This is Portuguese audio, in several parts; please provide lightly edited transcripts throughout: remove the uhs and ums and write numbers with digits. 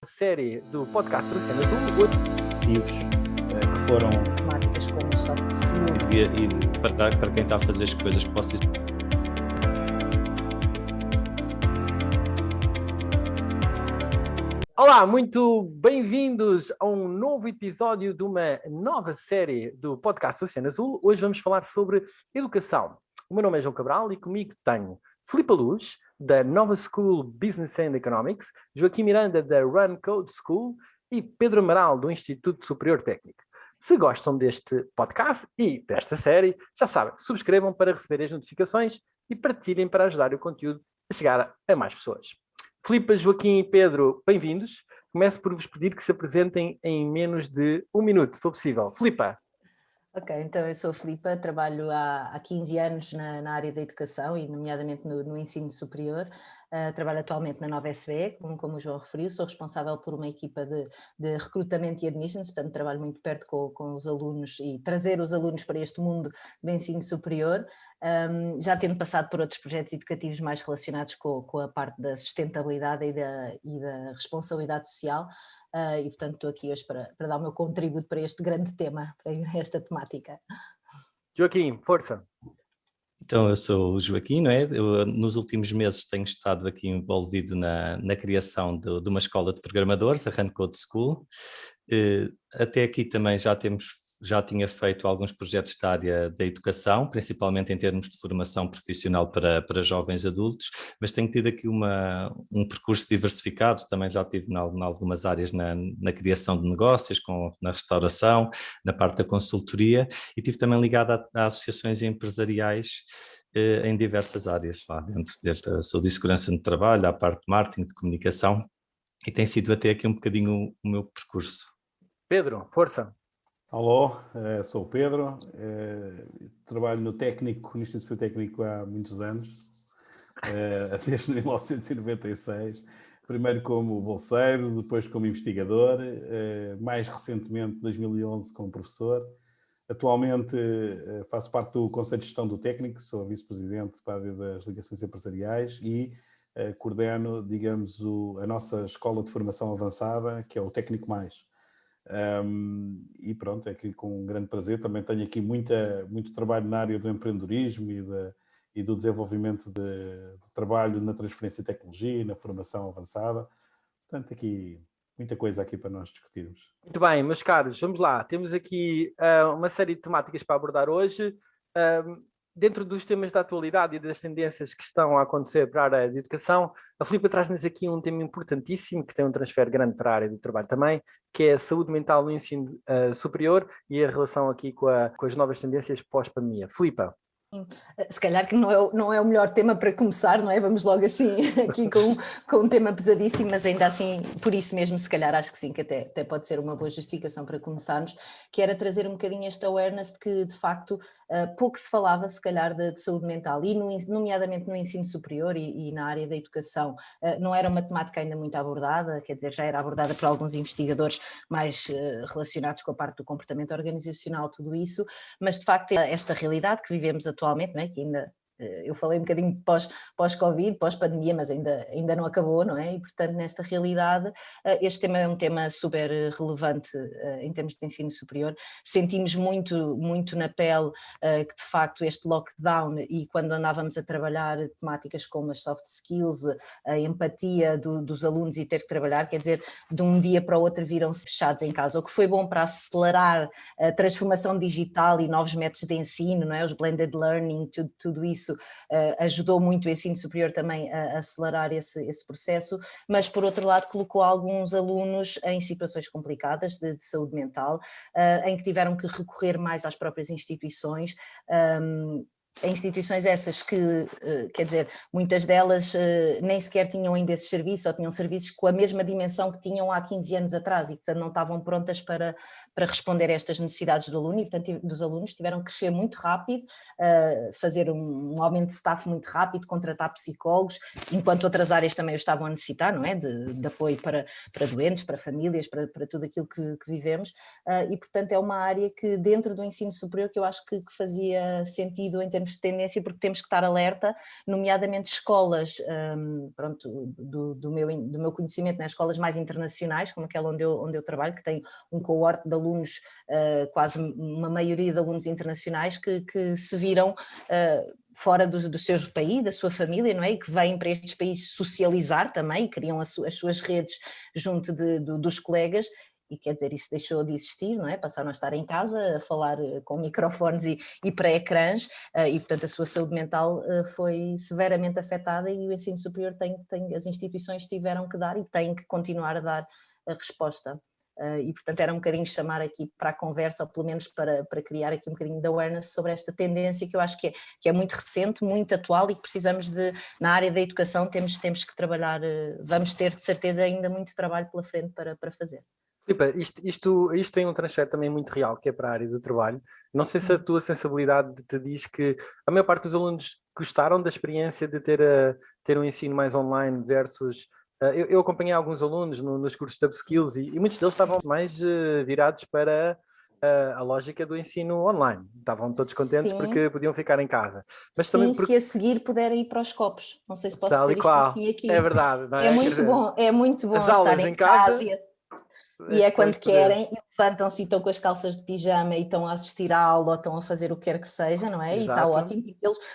série do podcast do Cena Azul, objetivos que foram temáticas como soft skills e para quem está a fazer as coisas possa. Olá, muito bem-vindos a um novo episódio de uma nova série do podcast do Cena Azul. Hoje vamos falar sobre educação. O meu nome é João Cabral e comigo tenho Filipe Luz, da Nova School Business and Economics, Joaquim Miranda, da Run Code School e Pedro Amaral, do Instituto Superior Técnico. Se gostam deste podcast e desta série, já sabem, subscrevam para receber as notificações e partilhem para ajudar o conteúdo a chegar a mais pessoas. Filipe, Joaquim e Pedro, bem-vindos. Começo por vos pedir que se apresentem em menos de um minuto, se for possível. Filipe. Ok, então eu sou a Filipa, trabalho há 15 anos na área da educação e nomeadamente no ensino superior. Trabalho atualmente na Nova SBE, como o João referiu, sou responsável por uma equipa de recrutamento e admissions, portanto trabalho muito perto com os alunos e trazer os alunos para este mundo do ensino superior, já tendo passado por outros projetos educativos mais relacionados com a parte da sustentabilidade e da responsabilidade social. E portanto estou aqui hoje para dar o meu contributo para este grande tema, para esta temática. Joaquim, força. Então, eu sou o Joaquim, não é? Eu, nos últimos meses tenho estado aqui envolvido na criação de uma escola de programadores, a Run Code School. Até aqui também já tinha feito alguns projetos da área da educação, principalmente em termos de formação profissional para jovens adultos, mas tenho tido aqui um percurso diversificado, também já tive em algumas áreas na criação de negócios, na restauração, na parte da consultoria, e estive também ligado a associações empresariais em diversas áreas, lá dentro, desde a saúde e segurança no trabalho, à parte de marketing, de comunicação, e tem sido até aqui um bocadinho o meu percurso. Pedro, força. Alô, sou o Pedro, trabalho no Instituto Superior Técnico há muitos anos, desde 1996, primeiro como bolseiro, depois como investigador, mais recentemente, 2011, como professor. Atualmente faço parte do Conselho de Gestão do Técnico, sou vice-presidente para a área das ligações empresariais e coordeno, digamos, a nossa escola de formação avançada, que é o Técnico Mais. E pronto, é que com um grande prazer também tenho aqui muito trabalho na área do empreendedorismo e do desenvolvimento de trabalho na transferência de tecnologia, na formação avançada. Portanto, aqui muita coisa aqui para nós discutirmos. Muito bem, meus caros, vamos lá. Temos aqui uma série de temáticas para abordar hoje. Dentro dos temas da atualidade e das tendências que estão a acontecer para a área de educação, a Filipa traz-nos aqui um tema importantíssimo, que tem um transfer grande para a área do trabalho também, que é a saúde mental no ensino superior e a relação aqui com as novas tendências pós-pandemia. Filipa. Se calhar que não é o melhor tema para começar, não é? Vamos logo assim aqui com um tema pesadíssimo, mas ainda assim, por isso mesmo, se calhar acho que sim, que até pode ser uma boa justificação para começarmos, que era trazer um bocadinho este awareness de que, de facto, pouco se falava, se calhar, de saúde mental, e nomeadamente no ensino superior e na área da educação. Não era uma temática ainda muito abordada, quer dizer, já era abordada por alguns investigadores mais relacionados com a parte do comportamento organizacional, tudo isso, mas de facto esta realidade que vivemos atualmente, não é? Que ainda, eu falei um bocadinho de pós-Covid, pós-pandemia, mas ainda não acabou, não é? E portanto nesta realidade este tema é um tema super relevante em termos de ensino superior. Sentimos muito na pele que de facto este lockdown, e quando andávamos a trabalhar temáticas como as soft skills, a empatia dos alunos e ter que trabalhar, quer dizer, de um dia para o outro viram-se fechados em casa, o que foi bom para acelerar a transformação digital e novos métodos de ensino, não é? Os blended learning, tudo isso ajudou muito o ensino superior também a acelerar esse processo, mas por outro lado colocou alguns alunos em situações complicadas de saúde mental, em que tiveram que recorrer mais às próprias instituições, instituições essas que, quer dizer, muitas delas nem sequer tinham ainda esse serviço, ou tinham serviços com a mesma dimensão que tinham há 15 anos atrás, e portanto não estavam prontas para responder a estas necessidades do aluno, e portanto dos alunos tiveram que crescer muito rápido, fazer um aumento de staff muito rápido, contratar psicólogos, enquanto outras áreas também o estavam a necessitar, não é? De apoio para doentes, para famílias, para tudo aquilo que vivemos, e portanto é uma área que dentro do ensino superior que eu acho que fazia sentido em termos termos de tendência, porque temos que estar alerta, nomeadamente escolas, pronto, do meu conhecimento, né? Escolas mais internacionais, como aquela onde eu trabalho, que tem um cohorte de alunos, quase uma maioria de alunos internacionais que se viram fora do seu país, da sua família, não é? E que vêm para estes países socializar também, e criam as suas redes junto dos colegas. E quer dizer, isso deixou de existir, não é? Passaram a estar em casa a falar com microfones e pré-ecrãs, e portanto a sua saúde mental foi severamente afetada, e o ensino superior as instituições tiveram que dar e têm que continuar a dar a resposta. E portanto era um bocadinho chamar aqui para a conversa, ou pelo menos para criar aqui um bocadinho de awareness sobre esta tendência que eu acho que é muito recente, muito atual, e que precisamos na área da educação temos que trabalhar, vamos ter de certeza ainda muito trabalho pela frente para fazer. Filipe, isto tem um transfer também muito real, que é para a área do trabalho. Não sei se a tua sensibilidade te diz que a maior parte dos alunos gostaram da experiência de ter um ensino mais online versus... Eu acompanhei alguns alunos nos cursos de upskills e muitos deles estavam mais virados para a lógica do ensino online. Estavam todos contentes. Sim. Porque podiam ficar em casa. Mas sim, também se a seguir puderem ir para os copos. Não sei se posso dizer isto assim aqui. É verdade, não é? É muito bom, as aulas estar em casa. E é quando querem, levantam-se e estão com as calças de pijama e estão a assistir à aula ou estão a fazer o que quer que seja, não é? Exato. E está ótimo,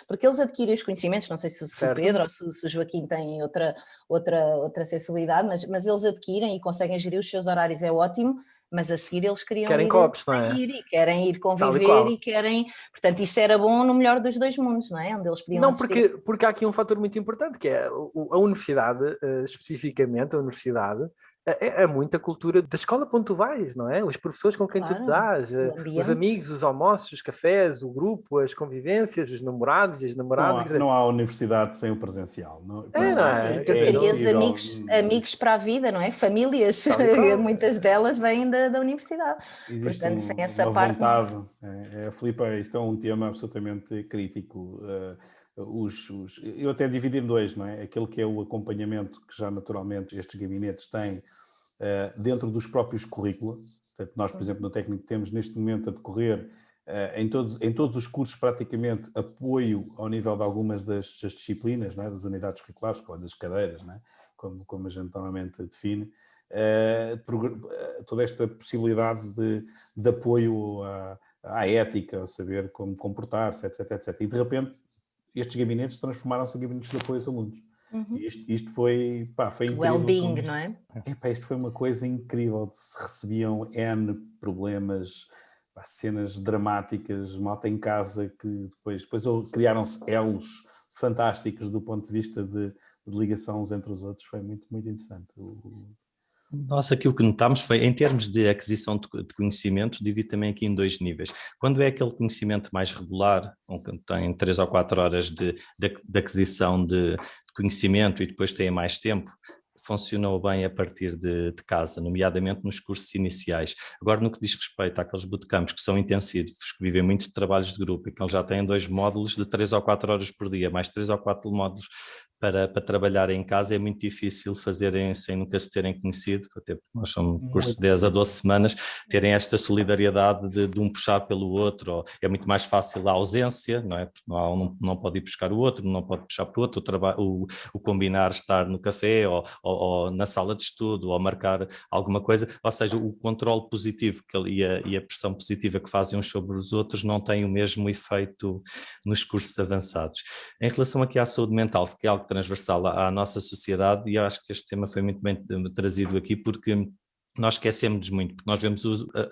porque eles adquirem os conhecimentos, não sei se o Pedro ou se o Joaquim tem outra sensibilidade, mas eles adquirem e conseguem gerir os seus horários, é ótimo, mas a seguir eles querem copos, não é? Querem ir conviver e querem... Portanto, isso era bom no melhor dos dois mundos, não é? Onde eles podiam assistir. Porque há aqui um fator muito importante, que é a universidade, especificamente a universidade, é muita cultura da escola para onde tu vais, não é? Os professores com quem tu te dás, os amigos, os almoços, os cafés, o grupo, as convivências, os namorados e as namoradas. Não há universidade sem o presencial. Não é? E os amigos para a vida, não é? Famílias, muitas delas vêm da universidade. Existe portanto, sem essa uma parte, vontade. Filipe, isto é um tema absolutamente crítico. Eu até divido em dois, não é? Aquele que é o acompanhamento que já naturalmente estes gabinetes têm dentro dos próprios currículos. Portanto, nós, por exemplo, no técnico temos neste momento a decorrer em todos os cursos praticamente apoio ao nível de algumas das disciplinas, não é? Das unidades curriculares, ou das cadeiras, não é? Como a gente normalmente define, toda esta possibilidade de apoio à ética, a saber como comportar-se, etc, etc. E de repente estes gabinetes transformaram-se em gabinetes de apoio aos alunos. Uhum. Isto foi incrível. Well-being, não é? Isto foi uma coisa incrível. Se recebiam N problemas, cenas dramáticas, malta em casa, que depois criaram-se elos fantásticos do ponto de vista de ligação uns entre os outros. Foi muito, muito interessante. Nós aquilo que notámos foi, em termos de aquisição de conhecimento, divide também aqui em dois níveis. Quando é aquele conhecimento mais regular, onde tem 3 ou 4 horas de aquisição de conhecimento e depois tem mais tempo, funcionou bem a partir de casa, nomeadamente nos cursos iniciais. Agora, no que diz respeito àqueles bootcamps que são intensivos, que vivem muito de trabalhos de grupo e que eles já têm 2 módulos de 3 ou 4 horas por dia, mais 3 ou 4 módulos para trabalhar em casa, é muito difícil fazerem sem nunca se terem conhecido, até porque nós somos um curso de 10 a 12 semanas, terem esta solidariedade de um puxar pelo outro, ou é muito mais fácil a ausência, não é? Porque não pode ir buscar o outro, não pode puxar para o outro, o combinar estar no café ou na sala de estudo, ou marcar alguma coisa, ou seja, o controle positivo e a pressão positiva que fazem uns sobre os outros não tem o mesmo efeito nos cursos avançados. Em relação aqui à saúde mental, que é algo transversal à nossa sociedade, e eu acho que este tema foi muito bem trazido aqui, porque nós esquecemos muito, porque nós vemos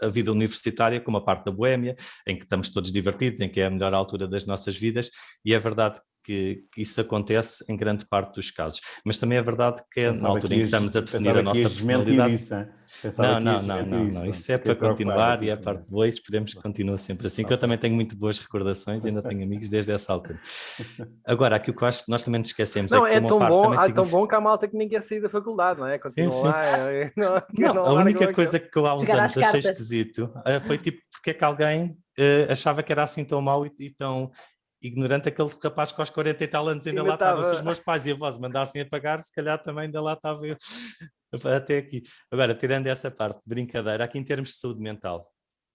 a vida universitária como a parte da boémia, em que estamos todos divertidos, em que é a melhor altura das nossas vidas, e é verdade que isso acontece em grande parte dos casos. Mas também é verdade que é na altura em que estamos a definir a nossa personalidade... Não, isso é para continuar e é parte boa e esperemos que continue sempre assim, que eu também tenho muito boas recordações e ainda tenho amigos desde essa altura. Agora, aquilo que eu acho que nós também nos esquecemos é que tão bom que há malta que nem quer sair da faculdade, não é? Continua lá. A única coisa que eu há uns anos achei esquisito foi tipo, porque é que alguém achava que era assim tão mau e tão ignorante aquele rapaz que aos 40 e tal anos ainda lá estava. Se os meus pais e avós mandassem apagar, se calhar também ainda lá estava eu até aqui. Agora, tirando essa parte de brincadeira, aqui em termos de saúde mental,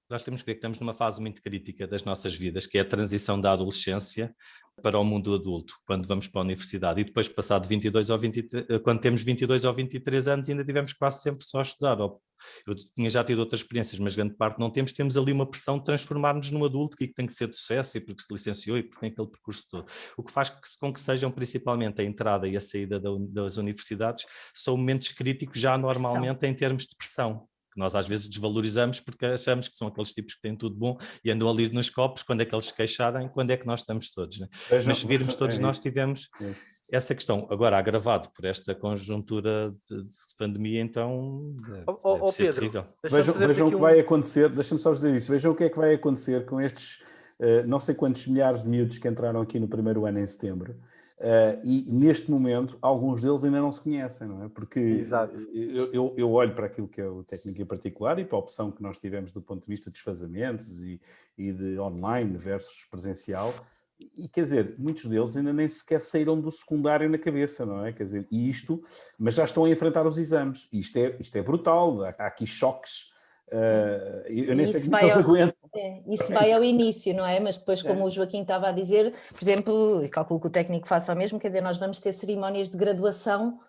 Nós temos que ver que estamos numa fase muito crítica das nossas vidas, que é a transição da adolescência para o mundo adulto, quando vamos para a universidade. E depois, passado 22 ou 23, quando temos 22 ou 23 anos, ainda tivemos quase sempre só a estudar. Eu tinha já tido outras experiências, mas grande parte não temos ali uma pressão de transformarmos num adulto que tem que ser de sucesso e porque se licenciou e porque tem aquele percurso todo. O que faz com que sejam principalmente a entrada e a saída das universidades, são momentos críticos já normalmente em termos de pressão. Nós às vezes desvalorizamos porque achamos que são aqueles tipos que têm tudo bom e andam ali nos copos, quando é que eles se queixarem, quando é que nós estamos todos. Né? Mas se virmos todos, nós tivemos essa questão. Agora, agravado por esta conjuntura de pandemia, então deve ser Pedro, terrível. Vejam o que vai acontecer, deixa-me só dizer isso, vejam o que é que vai acontecer com estes não sei quantos milhares de miúdos que entraram aqui no primeiro ano em setembro. E neste momento alguns deles ainda não se conhecem, não é? Porque eu olho para aquilo que é o técnico em particular e para a opção que nós tivemos do ponto de vista de desfazamentos e de online versus presencial, e quer dizer, muitos deles ainda nem sequer saíram do secundário na cabeça, não é? Quer dizer, mas já estão a enfrentar os exames, e isto é brutal, há aqui choques. Eu nem sei como eles aguentam. Isso vai ao início, não é? Mas depois, como o Joaquim estava a dizer, por exemplo, e calculo que o técnico faça o mesmo, quer dizer, nós vamos ter cerimónias de graduação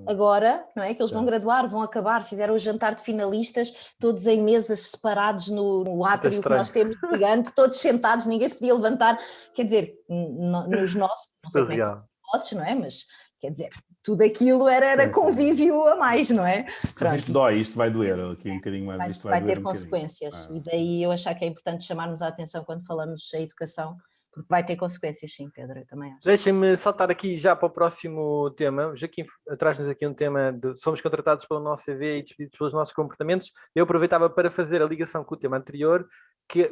agora, não é? Que eles vão graduar, vão acabar, fizeram o jantar de finalistas, todos em mesas separados no átrio que nós temos gigante, todos sentados, ninguém se podia levantar, quer dizer, nos nossos, não sei como é que são os nossos, não é? Mas, quer dizer, tudo aquilo era convívio a mais, não é? Mas isto dói, isto vai doer aqui um bocadinho mais. Isto vai ter consequências e daí eu achar que é importante chamarmos a atenção quando falamos da educação, porque vai ter consequências, sim, Pedro, eu também acho. Deixem-me saltar aqui já para o próximo tema. Joaquim traz-nos aqui um tema de somos contratados pelo nosso CV e despedidos pelos nossos comportamentos. Eu aproveitava para fazer a ligação com o tema anterior,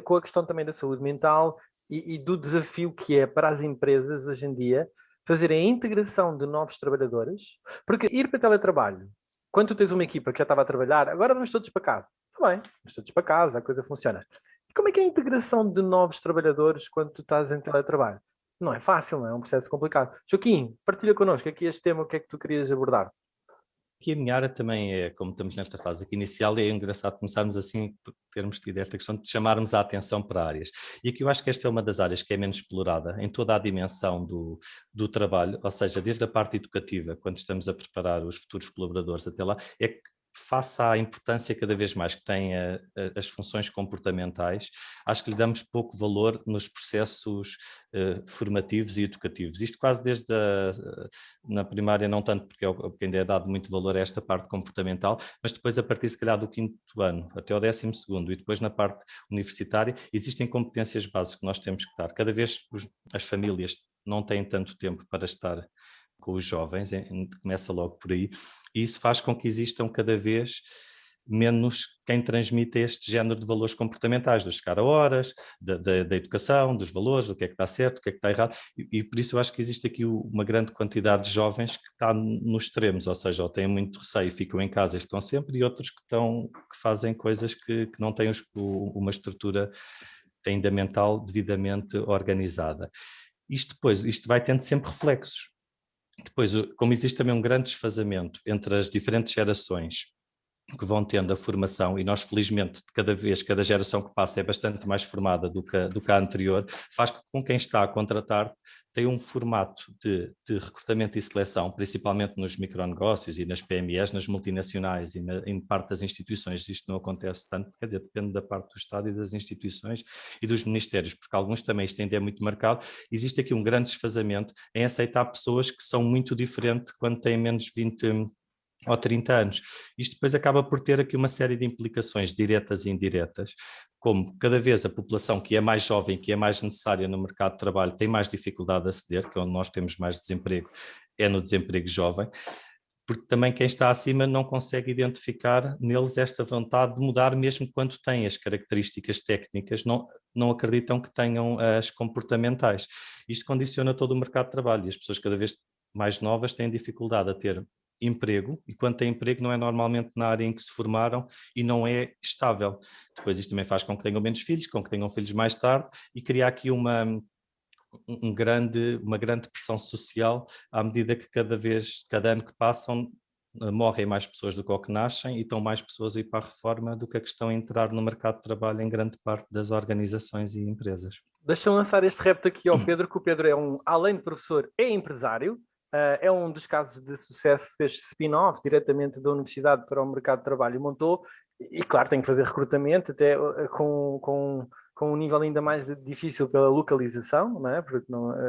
com a questão também da saúde mental e do desafio que é para as empresas hoje em dia fazerem a integração de novos trabalhadores, porque ir para teletrabalho, quando tu tens uma equipa que já estava a trabalhar, agora vamos todos para casa. Está bem, vamos todos para casa, a coisa funciona. E como é que é a integração de novos trabalhadores quando tu estás em teletrabalho? Não é fácil, não é? É um processo complicado. Joaquim, partilha connosco aqui este tema, o que é que tu querias abordar? Aqui a minha área também é, como estamos nesta fase aqui inicial, é engraçado começarmos assim, termos tido esta questão de chamarmos a atenção para áreas. E aqui eu acho que esta é uma das áreas que é menos explorada em toda a dimensão do trabalho, ou seja, desde a parte educativa, quando estamos a preparar os futuros colaboradores até lá, é que face à importância cada vez mais que têm as funções comportamentais, acho que lhe damos pouco valor nos processos formativos e educativos. Isto quase desde na primária, não tanto porque ainda é dado muito valor a esta parte comportamental, mas depois a partir, se calhar, do 5º ano até ao 12º e depois na parte universitária, existem competências básicas que nós temos que dar. Cada vez as famílias não têm tanto tempo para estar com os jovens, começa logo por aí, e isso faz com que existam cada vez menos quem transmite este género de valores comportamentais, do chegar a horas, da educação, dos valores, do que é que está certo, o que é que está errado, e por isso eu acho que existe aqui uma grande quantidade de jovens que está nos extremos, ou seja, ou têm muito receio e ficam em casa e estão sempre, e outros que fazem coisas que não têm uma estrutura ainda mental devidamente organizada. Isto vai tendo sempre reflexos. Depois, como existe também um grande desfazamento entre as diferentes gerações que vão tendo a formação, e nós felizmente cada geração que passa é bastante mais formada do que a anterior, faz com que quem está a contratar tenha um formato de recrutamento e seleção, principalmente nos micronegócios e nas PMEs, nas multinacionais e em parte das instituições. Isto não acontece tanto, quer dizer, depende da parte do Estado e das instituições e dos ministérios, porque alguns também isto ainda é muito marcado. Existe aqui um grande desfazamento em aceitar pessoas que são muito diferentes quando têm menos de 20 ou 30 anos. Isto depois acaba por ter aqui uma série de implicações diretas e indiretas, como cada vez a população que é mais jovem, que é mais necessária no mercado de trabalho, tem mais dificuldade a aceder, que é onde nós temos mais desemprego, é no desemprego jovem, porque também quem está acima não consegue identificar neles esta vontade de mudar, mesmo quando têm as características técnicas, não acreditam que tenham as comportamentais. Isto condiciona todo o mercado de trabalho, e as pessoas cada vez mais novas têm dificuldade a ter emprego, e quando tem emprego não é normalmente na área em que se formaram e não é estável. Depois isto também faz com que tenham menos filhos, com que tenham filhos mais tarde, e cria aqui uma grande pressão social à medida que cada ano que passam morrem mais pessoas do que o que nascem e estão mais pessoas a ir para a reforma do que a questão de entrar no mercado de trabalho em grande parte das organizações e empresas. Deixa-me lançar este repto aqui ao Pedro, que o Pedro é além de professor, é empresário. É um dos casos de sucesso, fez spin-off diretamente da universidade para o mercado de trabalho e montou, e claro, tem que fazer recrutamento, até com um nível ainda mais difícil pela localização, não é? Porque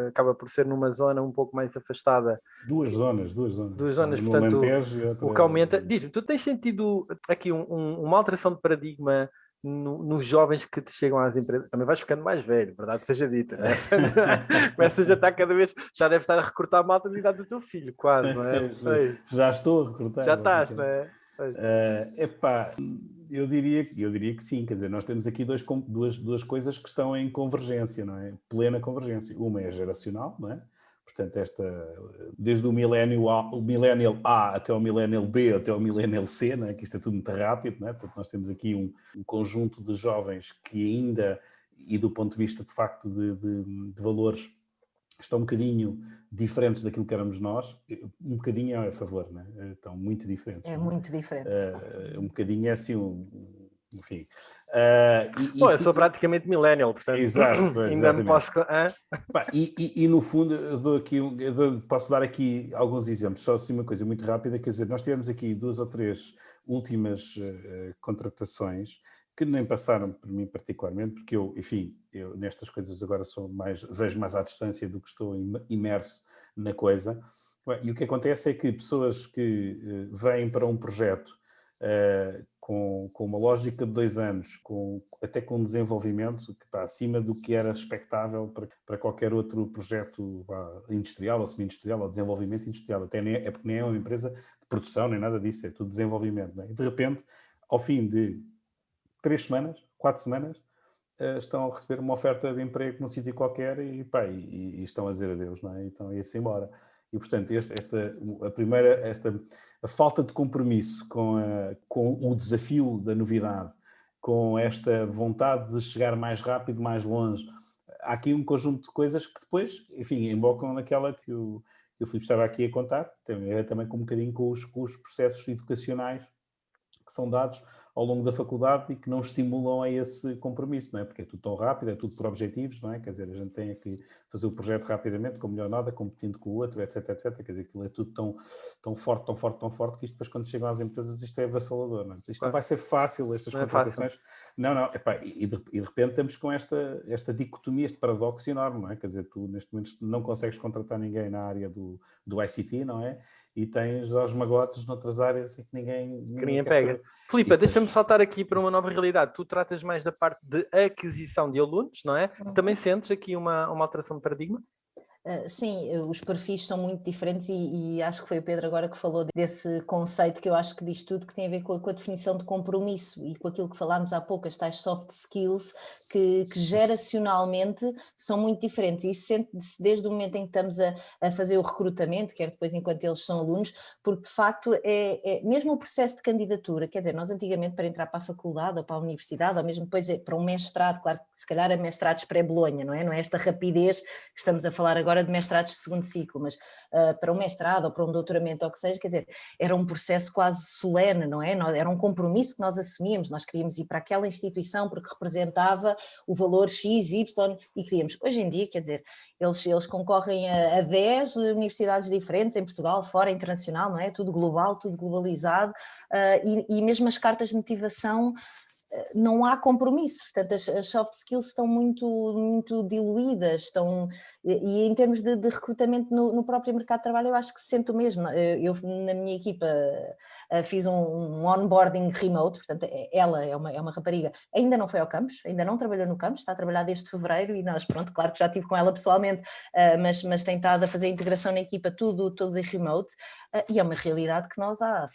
acaba por ser numa zona um pouco mais afastada. Duas zonas. Duas zonas, No portanto, Alentejo e outra... o que aumenta. Diz-me, tu tens sentido aqui uma alteração de paradigma nos jovens que te chegam às empresas? Também vais ficando mais velho, verdade seja dita, né? Começas a estar cada vez, já deves estar a recrutar a malta da idade do teu filho, quase, não é? Já estou a recrutar. Já estás, não é? Epá, eu diria que sim, quer dizer, nós temos aqui duas coisas que estão em convergência, não é? Plena convergência. Uma é geracional, não é? Portanto, desde o Millennial A até o Millennial B, até o Millennial C, não é? Que isto é tudo muito rápido, não é? Portanto, nós temos aqui um conjunto de jovens que ainda, e do ponto de vista, de facto, de valores, estão um bocadinho diferentes daquilo que éramos nós. Um bocadinho é a favor, não é? Estão muito diferentes. É muito diferente. Um bocadinho é assim, enfim. Eu sou praticamente millennial, portanto, exato, ainda me posso... E no fundo, posso dar aqui alguns exemplos, só assim uma coisa muito rápida, quer dizer, nós tivemos aqui 2 ou 3 últimas contratações que nem passaram por mim particularmente, porque eu nestas coisas agora vejo mais à distância do que estou imerso na coisa. E o que acontece é que pessoas que vêm para um projeto com uma lógica de 2 anos, até com um desenvolvimento que está acima do que era expectável para qualquer outro projeto industrial ou semi-industrial ou desenvolvimento industrial, é porque nem é uma empresa de produção nem nada disso, é tudo desenvolvimento, não é? E de repente, ao fim de 3 semanas, 4 semanas, estão a receber uma oferta de emprego num sítio qualquer e estão a dizer adeus, não é? Então a ir-se embora. E, portanto, a falta de compromisso com o desafio da novidade, com esta vontade de chegar mais rápido, mais longe, há aqui um conjunto de coisas que depois, enfim, embocam naquela que o Filipe estava aqui a contar, também com um bocadinho com os processos educacionais que são dados ao longo da faculdade e que não estimulam a esse compromisso, não é? Porque é tudo tão rápido, é tudo por objetivos, não é? Quer dizer, a gente tem que fazer o projeto rapidamente, com melhor nota, competindo com o outro, etc, etc. Quer dizer, aquilo é tudo tão forte, que isto depois, quando chegam às empresas, isto é avassalador, não é? Isto não vai ser fácil, estas contratações. Não. E de repente estamos com esta dicotomia, este paradoxo enorme, não é? Quer dizer, tu neste momento não consegues contratar ninguém na área do ICT, não é? E tens aos magotes noutras áreas em que ninguém pega. Filipe, deixa-me saltar aqui para uma nova realidade. Tu tratas mais da parte de aquisição de alunos, não é? Também sentes aqui uma alteração de paradigma? Sim, os perfis são muito diferentes e acho que foi o Pedro agora que falou desse conceito que eu acho que diz tudo, que tem a ver com a definição de compromisso e com aquilo que falámos há pouco, as tais soft skills que geracionalmente são muito diferentes, e isso sente-se desde o momento em que estamos a fazer o recrutamento, quer depois enquanto eles são alunos, porque de facto é mesmo o processo de candidatura, quer dizer, nós antigamente para entrar para a faculdade ou para a universidade, ou mesmo depois para um mestrado, claro que se calhar a mestrados pré-Bolonha, não é esta rapidez que estamos a falar agora de mestrados de segundo ciclo, mas para um mestrado ou para um doutoramento ou o que seja, quer dizer, era um processo quase solene, não é? Era um compromisso que nós assumíamos, nós queríamos ir para aquela instituição porque representava o valor X, Y e queríamos. Hoje em dia, quer dizer, eles concorrem a 10 universidades diferentes em Portugal, fora, internacional, não é? Tudo global, tudo globalizado, e mesmo as cartas de motivação não há compromisso, portanto as soft skills estão muito diluídas, e em termos de recrutamento no próprio mercado de trabalho eu acho que se sente o mesmo. Eu na minha equipa fiz um onboarding remote, portanto ela é uma rapariga, ainda não foi ao campus, ainda não trabalhou no campus, está a trabalhar desde fevereiro e nós, pronto, claro que já estive com ela pessoalmente, mas tem estado a fazer a integração na equipa tudo em remote, e é uma realidade que nós há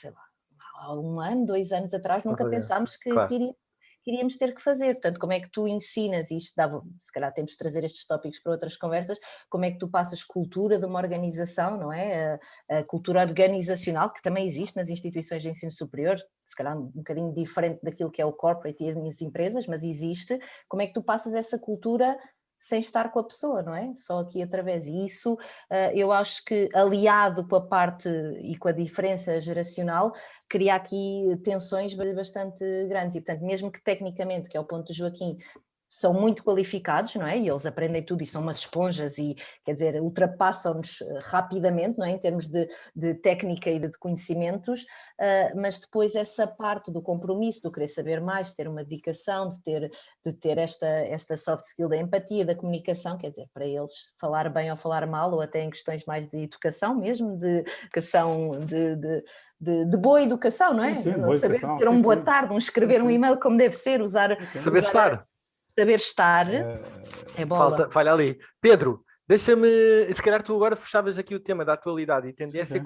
1 ano, 2 anos atrás nunca pensámos que iríamos ter que fazer. Portanto, como é que tu ensinas isto? Se calhar temos de trazer estes tópicos para outras conversas, como é que tu passas cultura de uma organização, não é? A cultura organizacional, que também existe nas instituições de ensino superior, se calhar um bocadinho diferente daquilo que é o corporate e as empresas, mas existe. Como é que tu passas essa cultura sem estar com a pessoa, não é? Só aqui através. E isso eu acho que, aliado com a parte e com a diferença geracional, cria aqui tensões bastante grandes. E, portanto, mesmo que tecnicamente, que é o ponto de Joaquim, são muito qualificados, não é? E eles aprendem tudo e são umas esponjas e, quer dizer, ultrapassam-nos rapidamente, não é? Em termos de técnica e de conhecimentos, mas depois essa parte do compromisso, do querer saber mais, de ter uma dedicação, de ter esta soft skill da empatia, da comunicação, quer dizer, para eles falar bem ou falar mal, ou até em questões mais de educação mesmo, de educação, de boa educação, não é? Sim, Saber educação, ter boa sim. tarde, escrever um e-mail como deve ser, Saber estar. Saber estar é bola. Falha ali. Pedro, deixa-me, se calhar tu agora fechavas aqui o tema da atualidade e tendência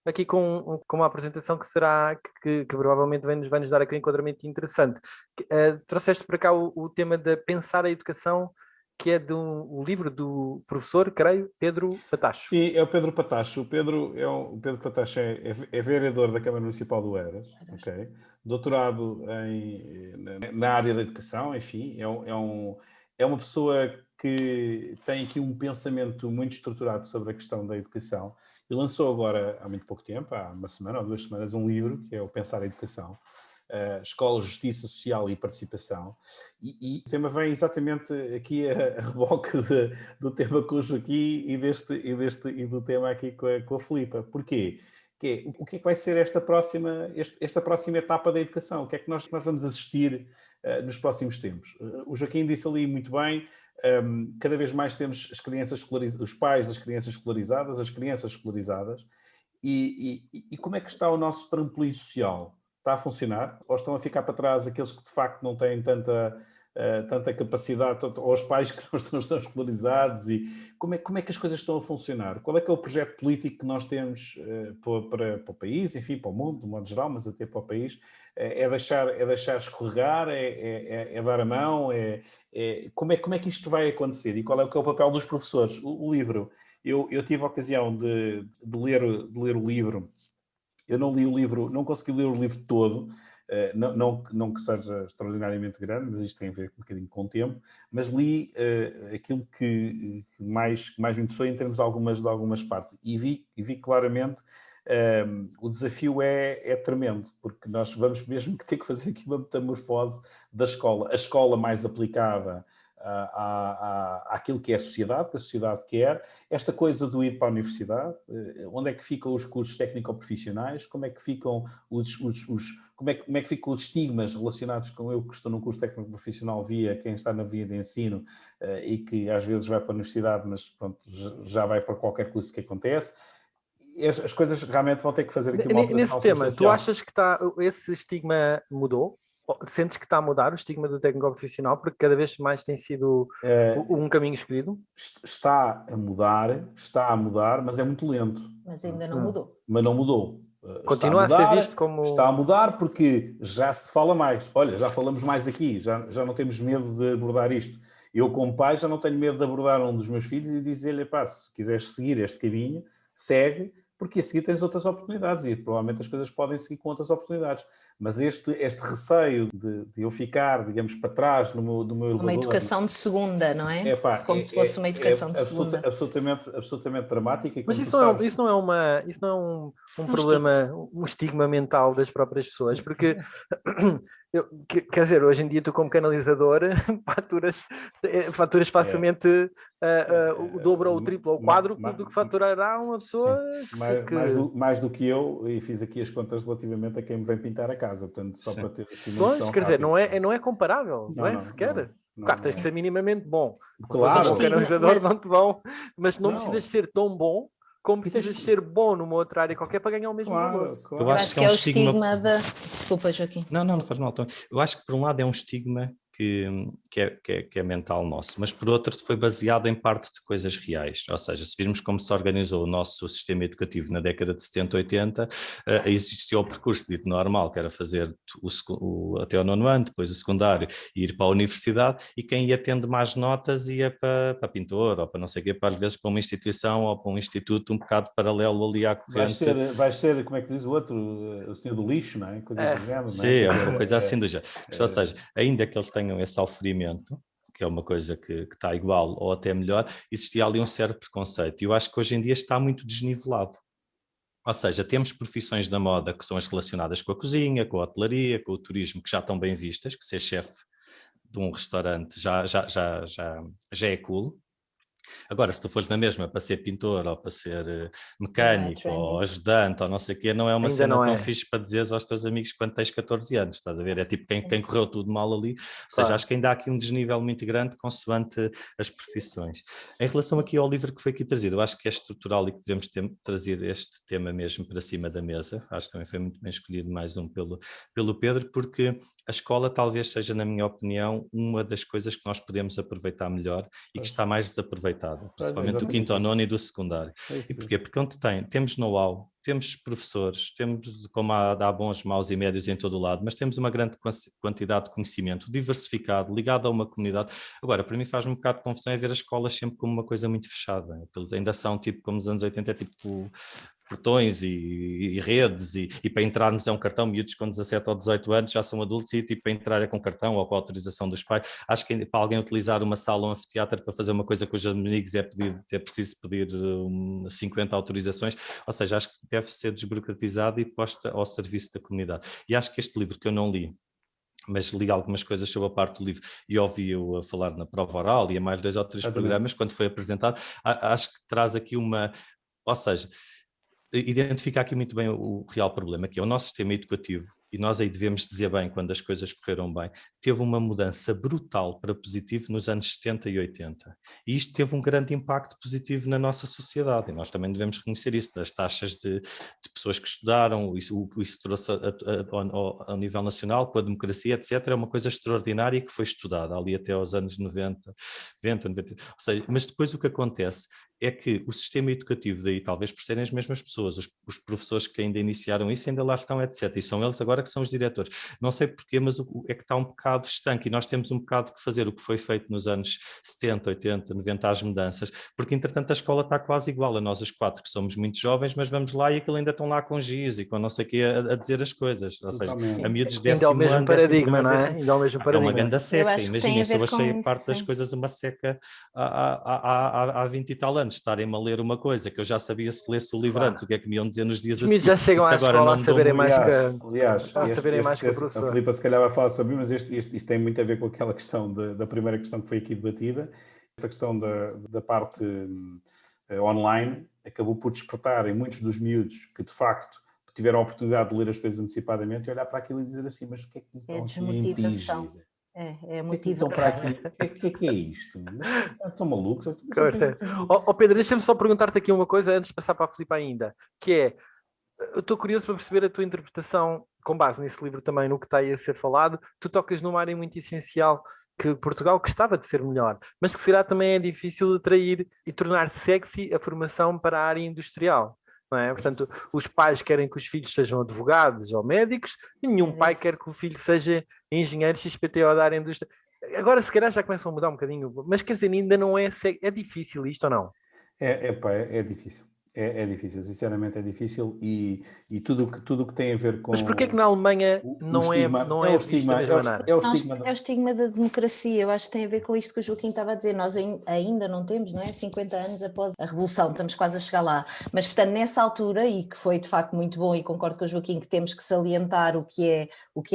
aqui com uma apresentação que será, que provavelmente vai nos dar aqui um enquadramento interessante. Trouxeste para cá o tema de pensar a educação, que é o livro do professor, creio, Pedro Patacho. Sim, é o Pedro Patacho. O Pedro Patacho é vereador da Câmara Municipal do Eiras, ok? Doutorado na área da educação, enfim, é uma pessoa que tem aqui um pensamento muito estruturado sobre a questão da educação e lançou agora, há muito pouco tempo, há uma semana ou 2 semanas, um livro que é o Pensar a Educação. Escola, Justiça Social e Participação, e o tema vem exatamente aqui a reboque do tema com o Joaquim e do tema aqui com a Filipa. Porquê? O que é que vai ser esta próxima etapa da educação? O que é que nós vamos assistir nos próximos tempos? O Joaquim disse ali muito bem, cada vez mais temos as crianças os pais das crianças escolarizadas, as crianças escolarizadas, e como é que está o nosso trampolim social? Está a funcionar? Ou estão a ficar para trás aqueles que de facto não têm tanta capacidade, ou os pais que não estão escolarizados? E como é que as coisas estão a funcionar? Qual é que é o projeto político que nós temos para o país, enfim, para o mundo, de modo geral, mas até para o país? É deixar escorregar? É dar a mão? Como é que isto vai acontecer? E qual é que é o papel dos professores? O livro, eu tive a ocasião de ler o livro. Eu não li o livro, não consegui ler o livro todo, não que seja extraordinariamente grande, mas isto tem a ver um bocadinho com o tempo, mas li aquilo que mais me interessou em termos de algumas partes, e vi claramente o desafio é tremendo, porque nós vamos mesmo que ter que fazer aqui uma metamorfose da escola, a escola mais aplicada àquilo que é a sociedade, que a sociedade quer, esta coisa do ir para a universidade, onde é que ficam os cursos técnico-profissionais, como é que ficam como é que ficam os estigmas relacionados com eu que estou num curso técnico-profissional via quem está na via de ensino e que às vezes vai para a universidade, mas pronto, já vai para qualquer curso que acontece. As coisas realmente vão ter que fazer aqui uma alteração. Nesse tema, tu achas que esse estigma mudou? Sentes que está a mudar o estigma do técnico profissional, porque cada vez mais tem sido um caminho escolhido? Está a mudar, mas é muito lento. Mas ainda não mudou. Mas não mudou. Continua a ser visto como... Está a mudar porque já se fala mais. Olha, já falamos mais aqui, já não temos medo de abordar isto. Eu, como pai, já não tenho medo de abordar um dos meus filhos e dizer-lhe, pá, se quiseres seguir este caminho, segue, porque a seguir tens outras oportunidades e provavelmente as coisas podem seguir com outras oportunidades. Mas este receio de eu ficar, digamos, para trás no meu elevador... Uma educação de segunda, não é? Como se fosse uma educação de segunda. Absolutamente dramática. Mas isso não é um problema, um estigma mental das próprias pessoas, porque... quer dizer, hoje em dia tu como canalizador faturas facilmente o dobro ou o triplo ou o quádruplo do que faturará uma pessoa mais do que eu, e fiz aqui as contas relativamente a quem me vem pintar a casa, portanto só para ter assim uma noção. Quer dizer, não é comparável, não é sequer. Claro, tens que ser minimamente bom. Claro. Um canalizador não te vão, mas não precisas ser tão bom como precisas ser bom numa outra área qualquer para ganhar o mesmo valor. Claro. Eu acho que é o estigma da... Desculpa, Joaquim. Não faz mal. Eu acho que por um lado é um estigma que é mental nosso, mas por outro foi baseado em parte de coisas reais, ou seja, se virmos como se organizou o nosso sistema educativo na década de 70, 80, existia o percurso dito normal, que era fazer até ao 9º ano, depois o secundário, e ir para a universidade, e quem ia tendo mais notas ia para pintor, ou para não sei o quê, para às vezes para uma instituição ou para um instituto um bocado paralelo ali à corrente. Vai ser, como é que diz o outro, o senhor do lixo, não é? Coisa do género, sim, não é? É uma coisa assim do género. Ou seja, ainda que eles tenham esse oferimento, que é uma coisa que está igual ou até melhor, existia ali um certo preconceito. E eu acho que hoje em dia está muito desnivelado. Ou seja, temos profissões da moda que são as relacionadas com a cozinha, com a hotelaria, com o turismo, que já estão bem vistas, que ser chefe de um restaurante já é cool. Agora, se tu fores na mesma para ser pintor ou para ser mecânico ou ajudante ou não sei o quê, não é uma Ainda cena não tão é. fixe para dizeres aos teus amigos quando tens 14 anos, estás a ver? É tipo quem correu tudo mal ali. Ou seja, Claro. acho que ainda há aqui um desnível muito grande consoante as profissões. Em relação aqui ao livro que foi aqui trazido, eu acho que é estrutural e que devemos trazer este tema mesmo para cima da mesa. Acho que também foi muito bem escolhido mais um pelo Pedro, porque a escola talvez seja, na minha opinião, uma das coisas que nós podemos aproveitar melhor e que está mais desaproveitada, principalmente do quinto ao nono e do secundário. E porquê? Porque onde temos know-how, temos professores, temos, como há bons, maus e médios em todo o lado, mas temos uma grande quantidade de conhecimento diversificado, ligado a uma comunidade. Agora, para mim faz-me um bocado de confusão ver as escolas sempre como uma coisa muito fechada. Aqueles ainda são tipo como nos anos 80, é tipo portões e redes, e para entrarmos é um cartão, miúdos com 17 ou 18 anos já são adultos e tipo, para entrar é com cartão ou com a autorização dos pais. Acho que para alguém utilizar uma sala ou um anfiteatro para fazer uma coisa com os amigos é preciso pedir 50 autorizações, ou seja, acho que deve ser desburocratizado e posta ao serviço da comunidade. E acho que este livro que eu não li, mas li algumas coisas sobre a parte do livro e ouvi-o a falar na prova oral e a mais 2 ou 3 programas quando foi apresentado, acho que traz aqui ou seja, identifica aqui muito bem o real problema, que é o nosso sistema educativo, e nós aí devemos dizer bem quando as coisas correram bem, teve uma mudança brutal para positivo nos anos 70 e 80. E isto teve um grande impacto positivo na nossa sociedade, e nós também devemos reconhecer isso, das taxas de pessoas que estudaram, isso trouxe ao nível nacional, com a democracia, etc., é uma coisa extraordinária que foi estudada ali até aos anos 90, ou seja, mas depois o que acontece é que o sistema educativo daí, talvez por serem as mesmas pessoas, os professores que ainda iniciaram isso ainda lá estão, etc. E são eles agora que são os diretores. Não sei porquê, mas é que está um bocado estanque e nós temos um bocado que fazer o que foi feito nos anos 70, 80, 90, as mudanças, porque entretanto a escola está quase igual a nós os 4, que somos muito jovens, mas vamos lá e aquilo ainda estão lá com giz e com não sei o quê a dizer as coisas. Ou seja, a miúdos ainda é o mesmo ano, paradigma, não é? décimo, Ainda é o mesmo é paradigma. uma grande seca. Imaginem, se eu achei isso, a parte das coisas uma seca há 20 e tal anos, estarem-me a ler uma coisa que eu já sabia se lesse o livro antes, o que é que me iam dizer nos dias Os a miúdos seguir. já chegam Isso à agora escola a não dou saberem muito. mais que Aliás, a saberem mais que o a professor. Filipa se calhar vai falar sobre mas isto tem muito a ver com aquela questão da primeira questão que foi aqui debatida. Esta questão da parte online acabou por despertar em muitos dos miúdos que de facto tiveram a oportunidade de ler as coisas antecipadamente e olhar para aquilo e dizer assim, mas o que é que me estão aqui a impingir? É O que é que estão para aqui? O que é isto? Mas estão malucos? Pedro, deixa-me só perguntar-te aqui uma coisa antes de passar para a Filipa ainda, que é, eu estou curioso para perceber a tua interpretação, com base nesse livro também, no que está aí a ser falado. Tu tocas numa área muito essencial que Portugal gostava de ser melhor, mas que será também é difícil atrair e tornar sexy a formação para a área industrial. Não é? Portanto, os pais querem que os filhos sejam advogados ou médicos e nenhum pai quer que o filho seja engenheiro XPTO da área industrial. Agora, se calhar, já começam a mudar um bocadinho, mas quer dizer, ainda não é... É difícil isto ou não? É difícil. É difícil, sinceramente é difícil e tudo que tem a ver com... Mas porquê que na Alemanha não é visto a mesma maneira? É o estigma. É o estigma da democracia, eu acho que tem a ver com isto que o Joaquim estava a dizer, nós ainda não temos, não é? 50 anos após a Revolução, estamos quase a chegar lá, mas portanto nessa altura, e que foi de facto muito bom, e concordo com o Joaquim que temos que salientar o que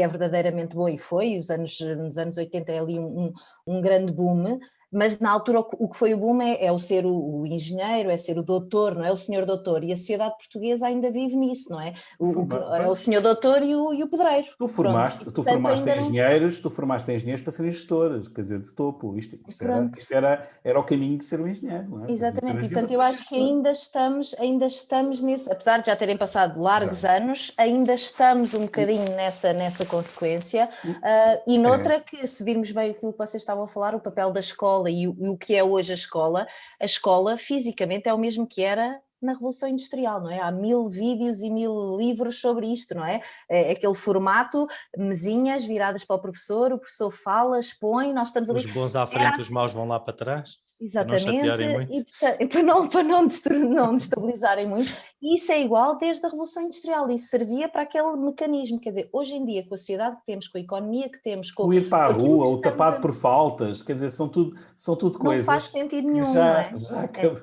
é verdadeiramente bom, e foi, nos anos 80 é ali um grande boom. Mas na altura o que foi o boom é o ser o engenheiro, é ser o doutor, não é? O senhor doutor, e a sociedade portuguesa ainda vive nisso, não é? É o senhor doutor e o pedreiro. Tu formaste engenheiros para serem gestores, quer dizer, de topo. Isto era o caminho de ser um engenheiro, não é? Exatamente, e portanto eu acho que ainda estamos nisso, apesar de já terem passado largos anos, ainda estamos um bocadinho nessa consequência, e noutra que, se virmos bem aquilo que vocês estavam a falar, o papel da escola e o que é hoje a escola fisicamente é o mesmo que era na Revolução Industrial, não é? Há 1000 vídeos e 1000 livros sobre isto, não é? É aquele formato, mesinhas viradas para o professor fala, expõe, nós estamos ali... Os bons à frente, os maus vão lá para trás. Exatamente, chatearem muito. e para não destabilizarem muito, e isso é igual desde a Revolução Industrial, isso servia para aquele mecanismo, quer dizer, hoje em dia com a sociedade que temos, com a economia que temos, com O ir para a aquilo rua, que o estamos tapado por faltas, quer dizer, são tudo não coisas faz sentido que nenhum, não é? já acabam.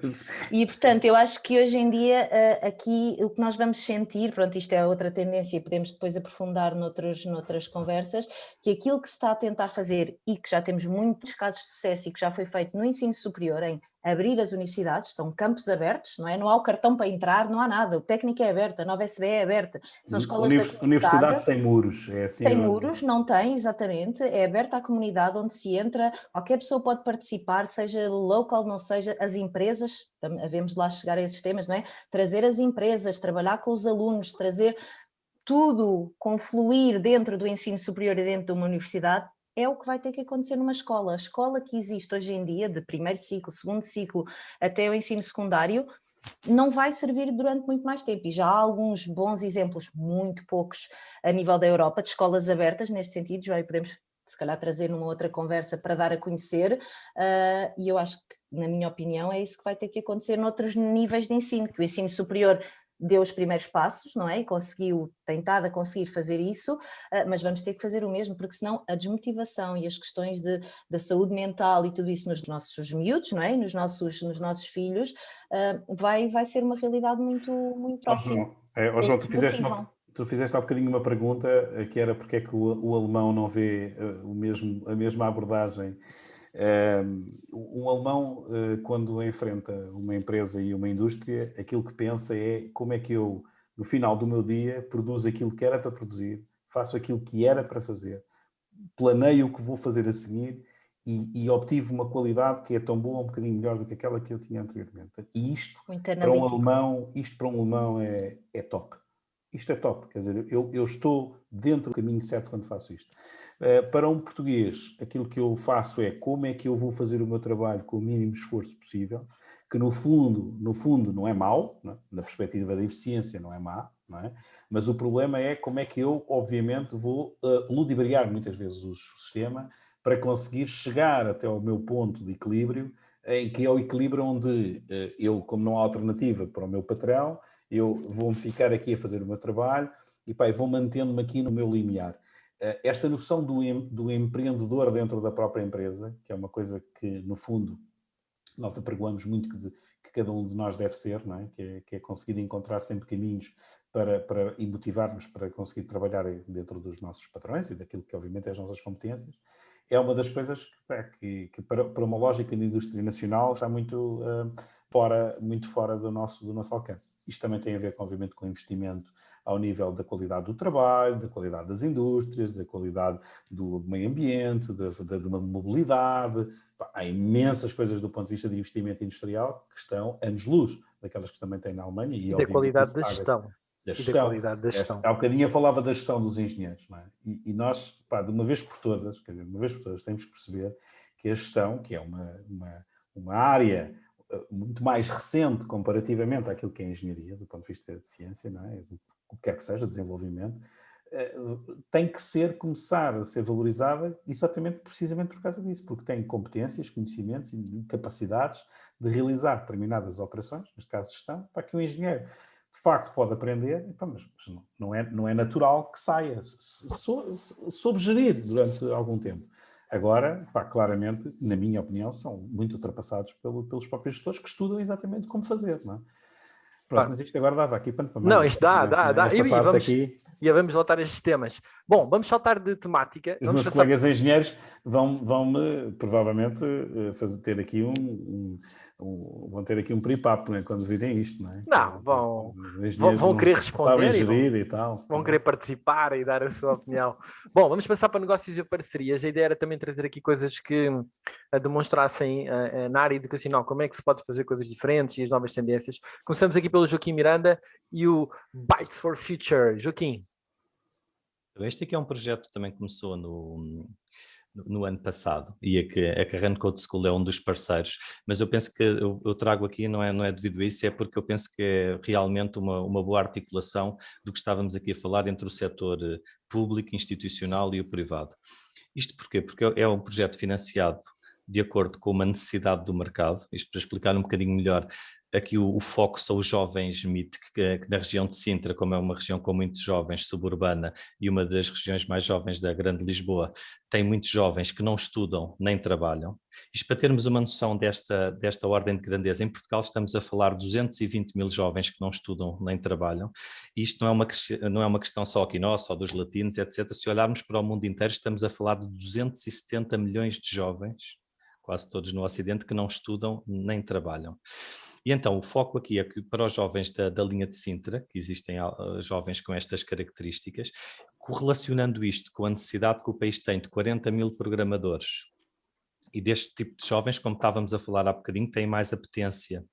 E, portanto, eu acho que hoje em dia aqui o que nós vamos sentir, pronto, isto é outra tendência e podemos depois aprofundar noutras conversas, que aquilo que se está a tentar fazer e que já temos muitos casos de sucesso e que já foi feito no ensino superior em abrir as universidades, são campos abertos, não é? Não há o cartão para entrar, não há nada, o técnico é aberto, a Nova SBE é aberta, são escolas da comunidade. Universidade sem muros, é assim. Sem muros, não tem, exatamente, é aberta à comunidade onde se entra, qualquer pessoa pode participar, seja local, não seja, as empresas, havemos de lá chegar a esses temas, não é? Trazer as empresas, trabalhar com os alunos, trazer tudo, confluir dentro do ensino superior e dentro de uma universidade, é o que vai ter que acontecer numa escola. A escola que existe hoje em dia, de primeiro ciclo, segundo ciclo, até o ensino secundário, não vai servir durante muito mais tempo. E já há alguns bons exemplos, muito poucos, a nível da Europa, de escolas abertas neste sentido, já podemos se calhar trazer numa outra conversa para dar a conhecer, e eu acho que, na minha opinião, é isso que vai ter que acontecer noutros níveis de ensino, que o ensino superior deu os primeiros passos, não é? E tem estado a conseguir fazer isso, mas vamos ter que fazer o mesmo, porque senão a desmotivação e as questões da saúde mental e tudo isso nos nossos miúdos, não é? Nos nossos filhos, vai ser uma realidade muito, muito próxima. João, tu fizeste há bocadinho uma pergunta que era porque é que o alemão não vê a mesma abordagem. Um alemão, quando enfrenta uma empresa e uma indústria, aquilo que pensa é como é que eu, no final do meu dia, produzo aquilo que era para produzir, faço aquilo que era para fazer, planeio o que vou fazer a seguir e obtive uma qualidade que é tão boa, um bocadinho melhor do que aquela que eu tinha anteriormente. E isto para um alemão é top. Isto é top, quer dizer, eu estou dentro do caminho certo quando faço isto. Para um português, aquilo que eu faço é como é que eu vou fazer o meu trabalho com o mínimo esforço possível, que no fundo não é mau, não é? Na perspectiva da eficiência não é má, não é? Mas o problema é como é que eu, obviamente, vou ludibriar muitas vezes o sistema para conseguir chegar até ao meu ponto de equilíbrio, em que é o equilíbrio onde eu, como não há alternativa para o meu patrão, eu vou-me ficar aqui a fazer o meu trabalho e vou mantendo-me aqui no meu limiar. Esta noção do empreendedor dentro da própria empresa, que é uma coisa que, no fundo, nós apregoamos muito que cada um de nós deve ser, não é? Que é conseguir encontrar sempre caminhos e motivar-nos para conseguir trabalhar dentro dos nossos padrões e daquilo que, obviamente, é as nossas competências. É uma das coisas que para uma lógica de indústria nacional está muito fora do nosso alcance. Isto também tem a ver, obviamente, com investimento ao nível da qualidade do trabalho, da qualidade das indústrias, da qualidade do meio ambiente, de uma mobilidade. Há imensas coisas do ponto de vista de investimento industrial que estão anos-luz daquelas que também tem na Alemanha. E da qualidade da gestão. Há bocadinho eu falava da gestão dos engenheiros, não é? E nós, de uma vez por todas, temos que perceber que a gestão, que é uma área muito mais recente comparativamente àquilo que é a engenharia, do ponto de vista de ciência, não é? O que quer que seja, desenvolvimento, tem que começar a ser valorizada precisamente por causa disso, porque tem competências, conhecimentos e capacidades de realizar determinadas operações, neste caso gestão, para que o engenheiro de facto pode aprender, mas não é natural que saia, soube gerir durante algum tempo. Agora, claramente, na minha opinião, são muito ultrapassados pelos próprios gestores que estudam exatamente como fazer, não é? Pronto, mas isto agora dava aqui para mais. Não, isto dá. E vamos voltar a estes temas. Bom, vamos saltar de temática. Os meus colegas engenheiros vão-me provavelmente ter aqui vão ter aqui um peripapo, né, quando virem isto, não é? Não, vão querer responder e tal. Vão querer participar e dar a sua opinião. Bom, vamos passar para negócios e parcerias. A ideia era também trazer aqui coisas que demonstrassem na área educacional como é que se pode fazer coisas diferentes e as novas tendências. Começamos aqui pelo Joaquim Miranda e o Bytes for Future. Joaquim. Este aqui é um projeto que também começou no ano passado e a Rand Code School é um dos parceiros, mas eu penso que eu trago aqui, não é devido a isso, é porque eu penso que é realmente uma boa articulação do que estávamos aqui a falar entre o setor público, institucional e o privado. Isto porquê? Porque é um projeto financiado de acordo com uma necessidade do mercado. Isto para explicar um bocadinho melhor, aqui o foco são os jovens MIT, que na região de Sintra, como é uma região com muitos jovens, suburbana, e uma das regiões mais jovens da Grande Lisboa, tem muitos jovens que não estudam nem trabalham. Isto para termos uma noção desta ordem de grandeza, em Portugal estamos a falar de 220 mil jovens que não estudam nem trabalham. Isto não é uma questão só aqui nossa, ou dos latinos, etc. Se olharmos para o mundo inteiro, estamos a falar de 270 milhões de jovens, quase todos no Ocidente, que não estudam nem trabalham. E então o foco aqui é que para os jovens da linha de Sintra, que existem jovens com estas características, correlacionando isto com a necessidade que o país tem de 40 mil programadores, e deste tipo de jovens, como estávamos a falar há bocadinho, têm mais apetência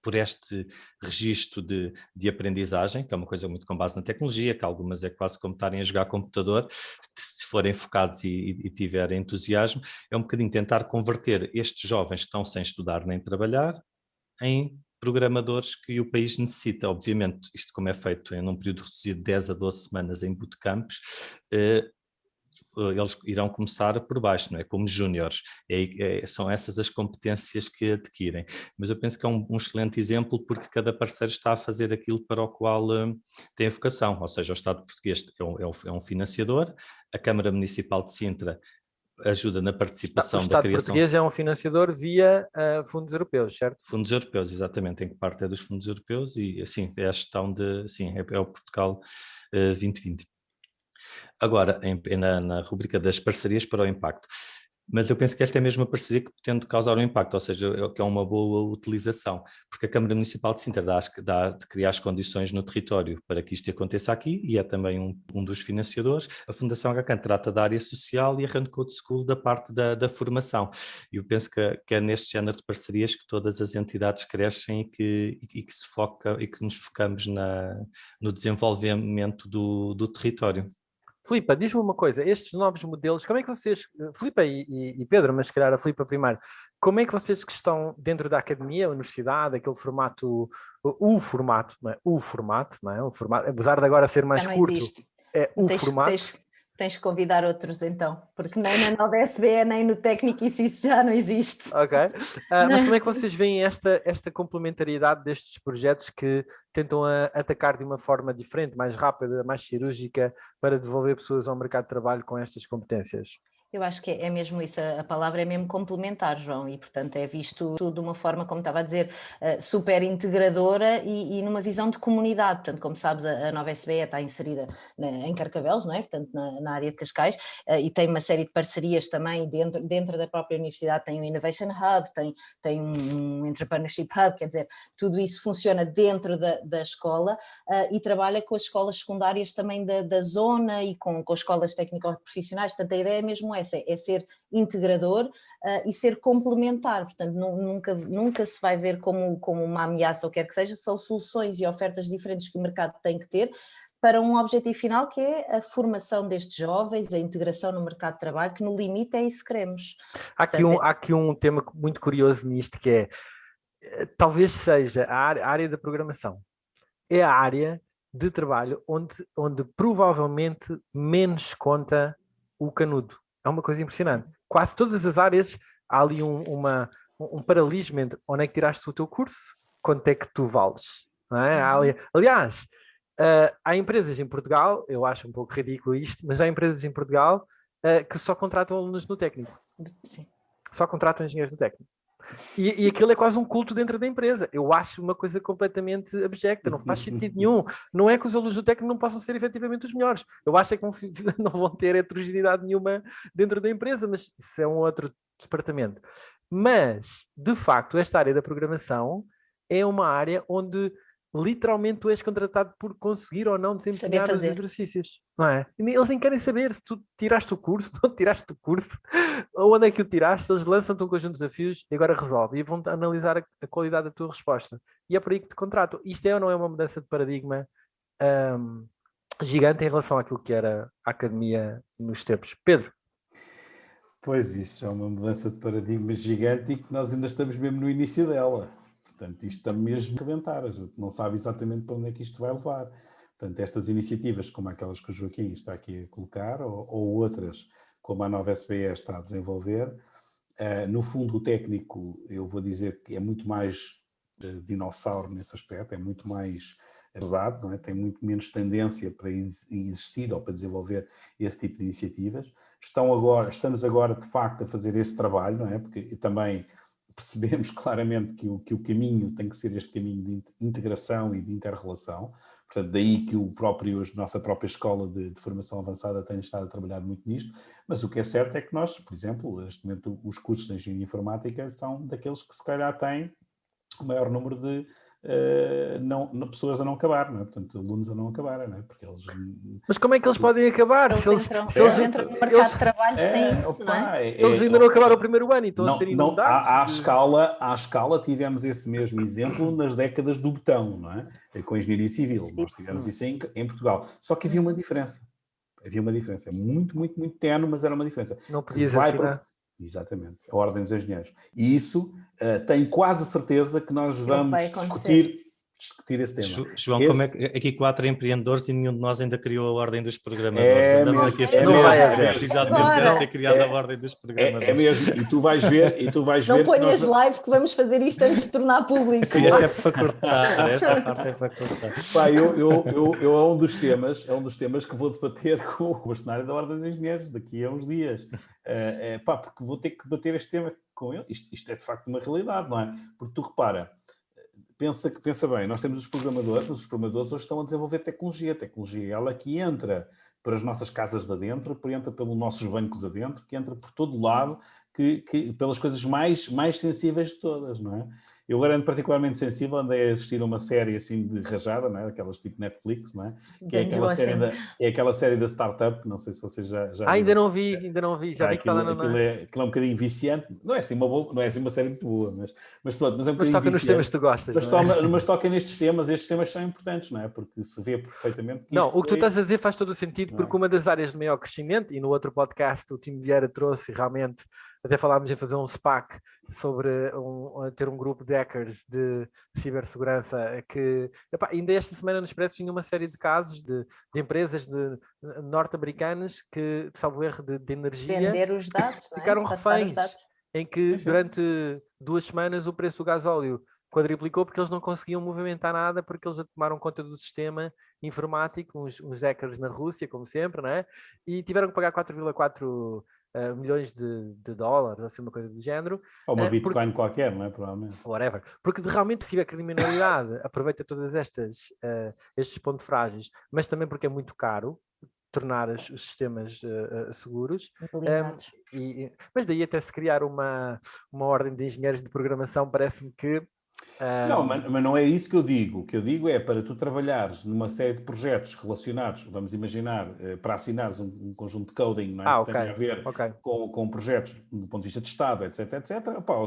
por este registro de aprendizagem, que é uma coisa muito com base na tecnologia, que algumas é quase como estarem a jogar computador, se forem focados e tiverem entusiasmo, é um bocadinho tentar converter estes jovens que estão sem estudar nem trabalhar em programadores que o país necessita. Obviamente, isto como é feito num período reduzido de 10 a 12 semanas em bootcamps, eles irão começar por baixo, não é? Como júniores. São essas as competências que adquirem. Mas eu penso que é um excelente exemplo, porque cada parceiro está a fazer aquilo para o qual tem a vocação, ou seja, o Estado português é um financiador, a Câmara Municipal de Sintra ajuda na participação da criação... O Estado português é um financiador via fundos europeus, certo? Fundos europeus, exatamente, em que parte é dos fundos europeus e, assim, é a gestão é o Portugal 2020. Agora, na rubrica das parcerias para o impacto. Mas eu penso que esta é mesmo a parceria que pretende causar um impacto, ou seja, que é uma boa utilização, porque a Câmara Municipal de Sintra dá de criar as condições no território para que isto aconteça aqui, e é também um dos financiadores. A Fundação HCAN trata da área social e a Rand Code School da parte da formação. E eu penso que é neste género de parcerias que todas as entidades crescem e que se foca e que nos focamos no desenvolvimento do território. Filipa, diz-me uma coisa, estes novos modelos, como é que vocês, Filipa e Pedro, mas se calhar a Filipa primeiro, como é que vocês que estão dentro da academia, a universidade, aquele formato, o formato, não é? O formato, apesar de agora ser mais curto, existe. É o formato. Tens que convidar outros então, porque nem na nova SBE, nem no técnico isso já não existe. Ok, mas como é que vocês veem esta complementariedade destes projetos que tentam atacar de uma forma diferente, mais rápida, mais cirúrgica, para devolver pessoas ao mercado de trabalho com estas competências? Eu acho que é mesmo isso, a palavra é mesmo complementar, João, e portanto é visto de uma forma, como estava a dizer, super integradora e numa visão de comunidade. Portanto, como sabes, a nova SBE está inserida em Carcavelos, não é? Portanto, na área de Cascais, e tem uma série de parcerias também dentro da própria universidade, tem um Innovation Hub, tem um Entrepreneurship Hub, quer dizer, tudo isso funciona dentro da escola e trabalha com as escolas secundárias também da zona e com escolas técnico-profissionais. Portanto, a ideia é mesmo é ser integrador e ser complementar, portanto nunca se vai ver como uma ameaça ou quer que seja, são soluções e ofertas diferentes que o mercado tem que ter para um objetivo final que é a formação destes jovens, a integração no mercado de trabalho, que no limite é isso que queremos. Há aqui um tema muito curioso nisto, que é, talvez seja a área da programação, é a área de trabalho onde provavelmente menos conta o canudo. É uma coisa impressionante. Quase todas as áreas há ali um paralelismo entre onde é que tiraste o teu curso, quanto é que tu vales. Não é? Aliás, há empresas em Portugal, eu acho um pouco ridículo isto, mas há empresas em Portugal que só contratam alunos no técnico. Sim. Só contratam engenheiros no técnico. E aquilo é quase um culto dentro da empresa. Eu acho uma coisa completamente abjecta, não faz sentido nenhum. Não é que os alunos do técnico não possam ser efetivamente os melhores. Eu acho que não vão ter heterogeneidade nenhuma dentro da empresa, mas isso é um outro departamento. Mas, de facto, esta área da programação é uma área onde literalmente tu és contratado por conseguir ou não desempenhar os exercícios, não é? Eles nem querem saber se tu tiraste o curso, não tiraste o curso, ou onde é que o tiraste. Eles lançam-te um conjunto de desafios e agora resolve, e vão analisar a qualidade da tua resposta, e é por aí que te contratam. Isto é ou não é uma mudança de paradigma gigante em relação àquilo que era a academia nos tempos? Pedro? Pois, isso é uma mudança de paradigma gigante e que nós ainda estamos mesmo no início dela. Portanto, isto está mesmo a rebentar, a gente não sabe exatamente para onde é que isto vai levar. Portanto, estas iniciativas, como aquelas que o Joaquim está aqui a colocar, ou outras, como a nova SBE está a desenvolver, No fundo, o técnico, eu vou dizer que é muito mais dinossauro nesse aspecto, é muito mais pesado, não é? Tem muito menos tendência para existir ou para desenvolver esse tipo de iniciativas. Estamos agora, de facto, a fazer esse trabalho, não é? Porque também percebemos claramente que o caminho tem que ser este caminho de integração e de inter-relação. Portanto, daí que a nossa própria escola de formação avançada tem estado a trabalhar muito nisto, mas o que é certo é que nós, por exemplo, neste momento os cursos de Engenharia Informática são daqueles que se calhar têm o maior número de pessoas a não acabar, não é? Portanto, alunos a não acabarem, não é? Porque eles... Mas como é que eles podem acabar? Eles entram no mercado de trabalho sem isso, não é? Eles ainda não acabaram o primeiro ano e estão a ser Não, inundados. à escala tivemos esse mesmo exemplo nas décadas do botão, não é? Com a engenharia civil. Nós tivemos isso em Portugal. Só que havia uma diferença. Muito, muito, muito tenue, mas era uma diferença. Não podias assinar. Exatamente, a Ordem dos Engenheiros. E isso tenho quase certeza que nós vamos discutir esse tema. João, como é que aqui 4 empreendedores e nenhum de nós ainda criou a Ordem dos Programadores? Andamos aqui a fazer já devíamos ter criado a Ordem dos Programadores. É mesmo, e tu vais ver. Não ponhas live que vamos fazer isto antes de tornar público. Sim, esta é para cortar, esta parte é para cortar. Pá, eu é um dos temas que vou debater com o bastonário da Ordem dos Engenheiros daqui a uns dias. Porque vou ter que debater este tema com ele. Isto é de facto uma realidade, não é? Porque tu repara, pensa bem, nós temos os programadores, mas os programadores hoje estão a desenvolver tecnologia. A tecnologia é ela que entra para as nossas casas de adentro, que entra pelos nossos bancos adentro, que entra por todo lado, pelas coisas mais sensíveis de todas, não é? Eu agora ando particularmente sensível, andei a assistir a uma série assim de rajada, não é? Aquelas tipo Netflix, não é? Que é aquela série da Startup, não sei se vocês já ainda não vi, já vi que está lá na... Aquilo é um bocadinho viciante, não é assim uma série muito boa, mas pronto, mas é um bocadinho toca nos temas que tu gostas, mas toca nestes temas, estes temas são importantes, não é? Porque se vê perfeitamente que o que tu estás a dizer faz todo o sentido, porque uma das áreas de maior crescimento, e no outro podcast o Tim Vieira trouxe realmente, até falámos em fazer um SPAC sobre ter um grupo de hackers de cibersegurança que, ainda esta semana no Expresso tinha uma série de casos de empresas norte-americanas que, salvo erro de energia, vender os dados, ficaram reféns, em que durante 2 semanas o preço do gasóleo quadriplicou porque eles não conseguiam movimentar nada porque eles tomaram conta do sistema informático, uns hackers na Rússia, como sempre, não é? E tiveram que pagar 4,4 milhões de dólares, assim, uma coisa do género. Ou uma Bitcoin qualquer, não é? Provavelmente. Whatever. Porque realmente se a criminalidade aproveita todas estes pontos frágeis, mas também porque é muito caro tornar os sistemas seguros. Mas daí até se criar uma ordem de engenheiros de programação, parece-me que... Não, mas não é isso que eu digo. O que eu digo é para tu trabalhares numa série de projetos relacionados, vamos imaginar, para assinares um conjunto de coding, não é? Que tem a ver com projetos do ponto de vista de Estado, etc,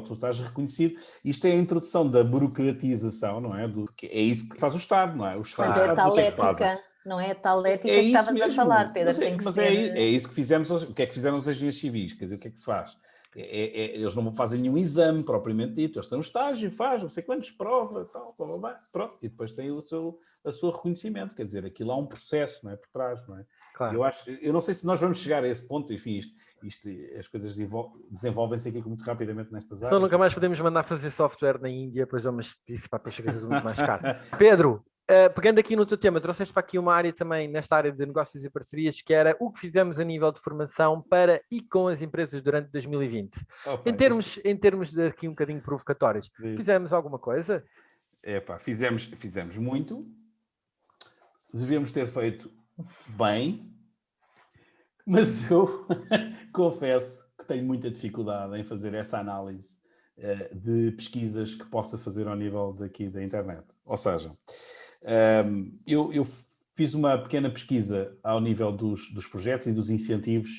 tu estás reconhecido. Isto é a introdução da burocratização, não é? É isso que faz o Estado, não é? O Estado, mas é tal ética, não é tal ética que estavas a falar, Pedro. É isso que fizemos. O que é que fizeram os engenheiros civis? Quer dizer, o que é que se faz? Eles não fazem nenhum exame propriamente dito, eles têm um estágio, faz não sei quantos, prova, tal, blá, blá, blá, pronto, e depois tem o seu reconhecimento, quer dizer, aquilo há um processo, não é, por trás, não é? Claro. Eu não sei se nós vamos chegar a esse ponto, enfim, as coisas desenvolvem-se aqui muito rapidamente nestas áreas. Só nunca mais podemos mandar fazer software na Índia, pois mas isso para chegar muito mais caro. Pedro, pegando aqui no teu tema, trouxeste para aqui uma área também, nesta área de negócios e parcerias, que era o que fizemos a nível de formação para e com as empresas durante 2020. Em termos de aqui um bocadinho provocatórios, fizemos alguma coisa? Fizemos muito. Devemos ter feito bem, mas eu confesso que tenho muita dificuldade em fazer essa análise de pesquisas que possa fazer ao nível daqui da internet. Ou seja, eu fiz uma pequena pesquisa ao nível dos projetos e dos incentivos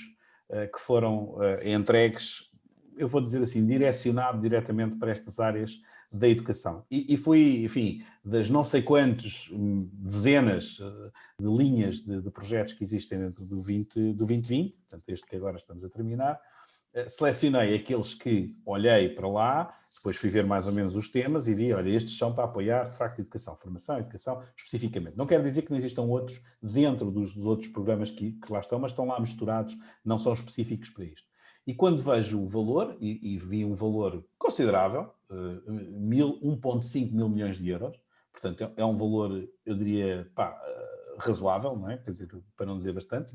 que foram entregues, eu vou dizer assim, direcionado diretamente para estas áreas da educação. E fui, enfim, das não sei quantas dezenas de linhas de projetos que existem dentro do 2020, portanto, este que agora estamos a terminar, selecionei aqueles que olhei para lá, depois fui ver mais ou menos os temas e vi, olha, estes são para apoiar, de facto, educação, educação especificamente. Não quer dizer que não existam outros dentro dos outros programas que lá estão, mas estão lá misturados, não são específicos para isto. E quando vejo o valor, e vi um valor considerável, 1,5 mil milhões de euros, portanto é um valor, eu diria, razoável, não é? Quer dizer, para não dizer bastante,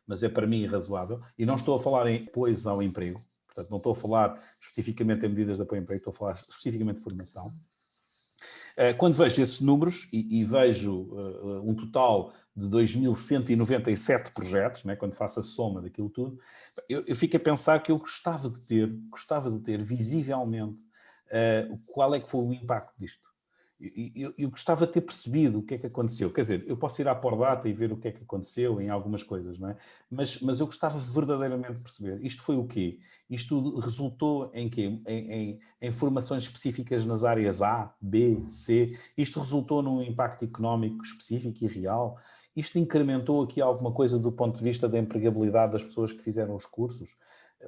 mas é para mim razoável. E não estou a falar em apoio ao emprego, portanto não estou a falar especificamente em medidas de apoio ao emprego, estou a falar especificamente de formação. Quando vejo esses números e vejo um total de 2.197 projetos, né, quando faço a soma daquilo tudo, eu fico a pensar que eu gostava de ter visivelmente qual é que foi o impacto disto. Eu gostava de ter percebido o que é que aconteceu. Quer dizer, eu posso ir à Pordata e ver o que é que aconteceu em algumas coisas, não é? Mas eu gostava verdadeiramente de perceber. Isto foi o quê? Isto resultou em quê? Em formações específicas nas áreas A, B, C? Isto resultou num impacto económico específico e real? Isto incrementou aqui alguma coisa do ponto de vista da empregabilidade das pessoas que fizeram os cursos?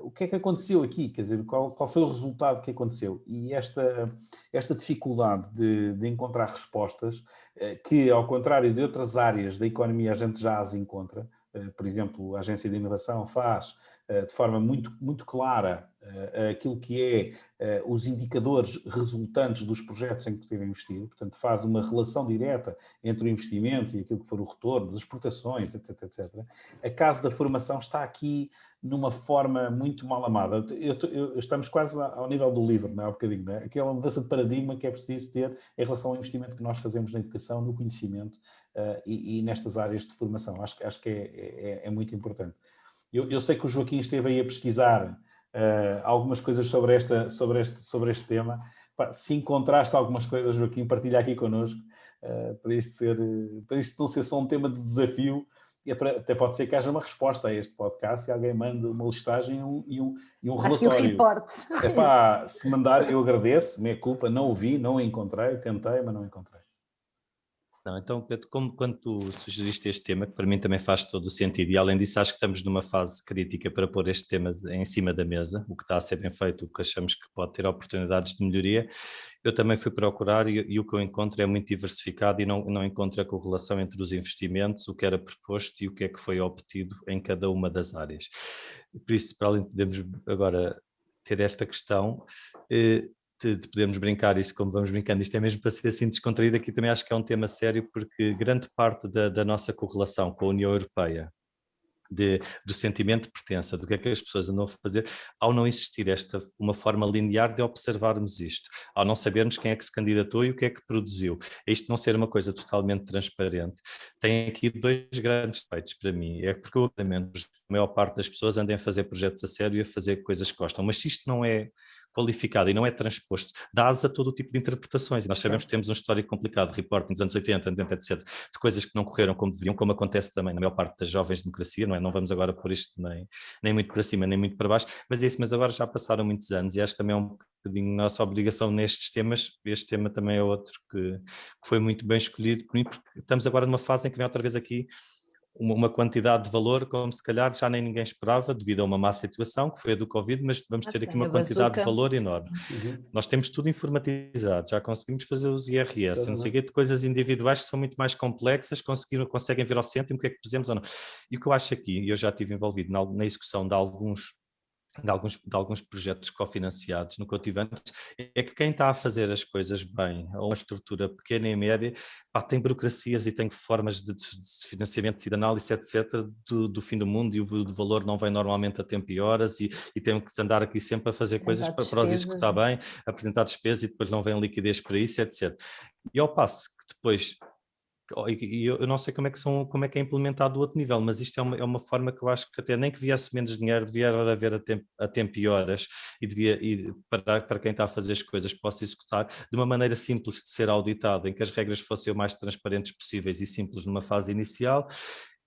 O que é que aconteceu aqui? Quer dizer, qual foi o resultado que aconteceu? E esta dificuldade de encontrar respostas, que ao contrário de outras áreas da economia a gente já as encontra, por exemplo, a Agência de Inovação faz de forma muito, muito clara aquilo que é os indicadores resultantes dos projetos em que esteve investido, portanto faz uma relação direta entre o investimento e aquilo que for o retorno, das exportações, etc, etc. A caso da formação está aqui numa forma muito mal amada. Estamos quase ao nível do livro, não é? Há um bocadinho, não é? Aquela mudança de paradigma que é preciso ter em relação ao investimento que nós fazemos na educação, no conhecimento e nestas áreas de formação. Acho que é muito importante. Eu sei que o Joaquim esteve aí a pesquisar algumas coisas sobre este tema. Se encontraste algumas coisas, Joaquim, partilha aqui connosco, para isto não ser só um tema de desafio, e até pode ser que haja uma resposta a este podcast e alguém mande uma listagem e um relatório. Aqui o reporte. Se mandar, eu agradeço, minha culpa, não o vi, não o encontrei, tentei, mas não encontrei. Não, então, Pedro, quando tu sugeriste este tema, que para mim também faz todo o sentido, e além disso acho que estamos numa fase crítica para pôr este tema em cima da mesa, o que está a ser bem feito, o que achamos que pode ter oportunidades de melhoria, eu também fui procurar e o que eu encontro é muito diversificado e não encontro a correlação entre os investimentos, o que era proposto e o que é que foi obtido em cada uma das áreas. Por isso, para além de podermos agora ter esta questão, de podermos brincar isso como vamos brincando, isto é mesmo para ser assim descontraído, aqui também acho que é um tema sério porque grande parte da nossa correlação com a União Europeia, do sentimento de pertença, do que é que as pessoas andam a fazer, ao não existir uma forma linear de observarmos isto, ao não sabermos quem é que se candidatou e o que é que produziu, isto não ser uma coisa totalmente transparente, tem aqui dois grandes defeitos para mim, é porque obviamente a maior parte das pessoas andam a fazer projetos a sério e a fazer coisas que gostam, mas se isto não é qualificado e não é transposto, dá asa a todo o tipo de interpretações. E nós sabemos que temos um histórico complicado de reporting dos anos 80, 90, etc., de coisas que não correram como deveriam, como acontece também na maior parte das jovens democracia, não é? Não vamos agora pôr isto nem muito para cima, nem muito para baixo, mas agora já passaram muitos anos e acho que também é um bocadinho nossa obrigação nestes temas. Este tema também é outro que foi muito bem escolhido por mim, porque estamos agora numa fase em que vem outra vez aqui uma quantidade de valor como se calhar já nem ninguém esperava devido a uma má situação que foi a do Covid, mas vamos ter aqui uma quantidade de valor enorme. Nós temos tudo informatizado, já conseguimos fazer os IRS, não sei o quê, de coisas individuais que são muito mais complexas, conseguem ver ao cêntimo o que é que pusemos ou não. E o que eu acho aqui, e eu já estive envolvido na execução de alguns projetos cofinanciados no que eu tive antes, é que quem está a fazer as coisas bem, ou uma estrutura pequena e média, tem burocracias e tem formas de financiamento e de análise, etc., do fim do mundo, e o valor não vem normalmente a tempo e horas, e tem que andar aqui sempre a fazer coisas para os executar bem, apresentar despesas e depois não vem liquidez para isso, etc. E ao passo que depois... E eu não sei como é que é implementado o outro nível, mas isto é uma forma que eu acho que até nem que viesse menos dinheiro, devia haver a tempo e horas e para quem está a fazer as coisas possa executar de uma maneira simples de ser auditado, em que as regras fossem o mais transparentes possíveis e simples numa fase inicial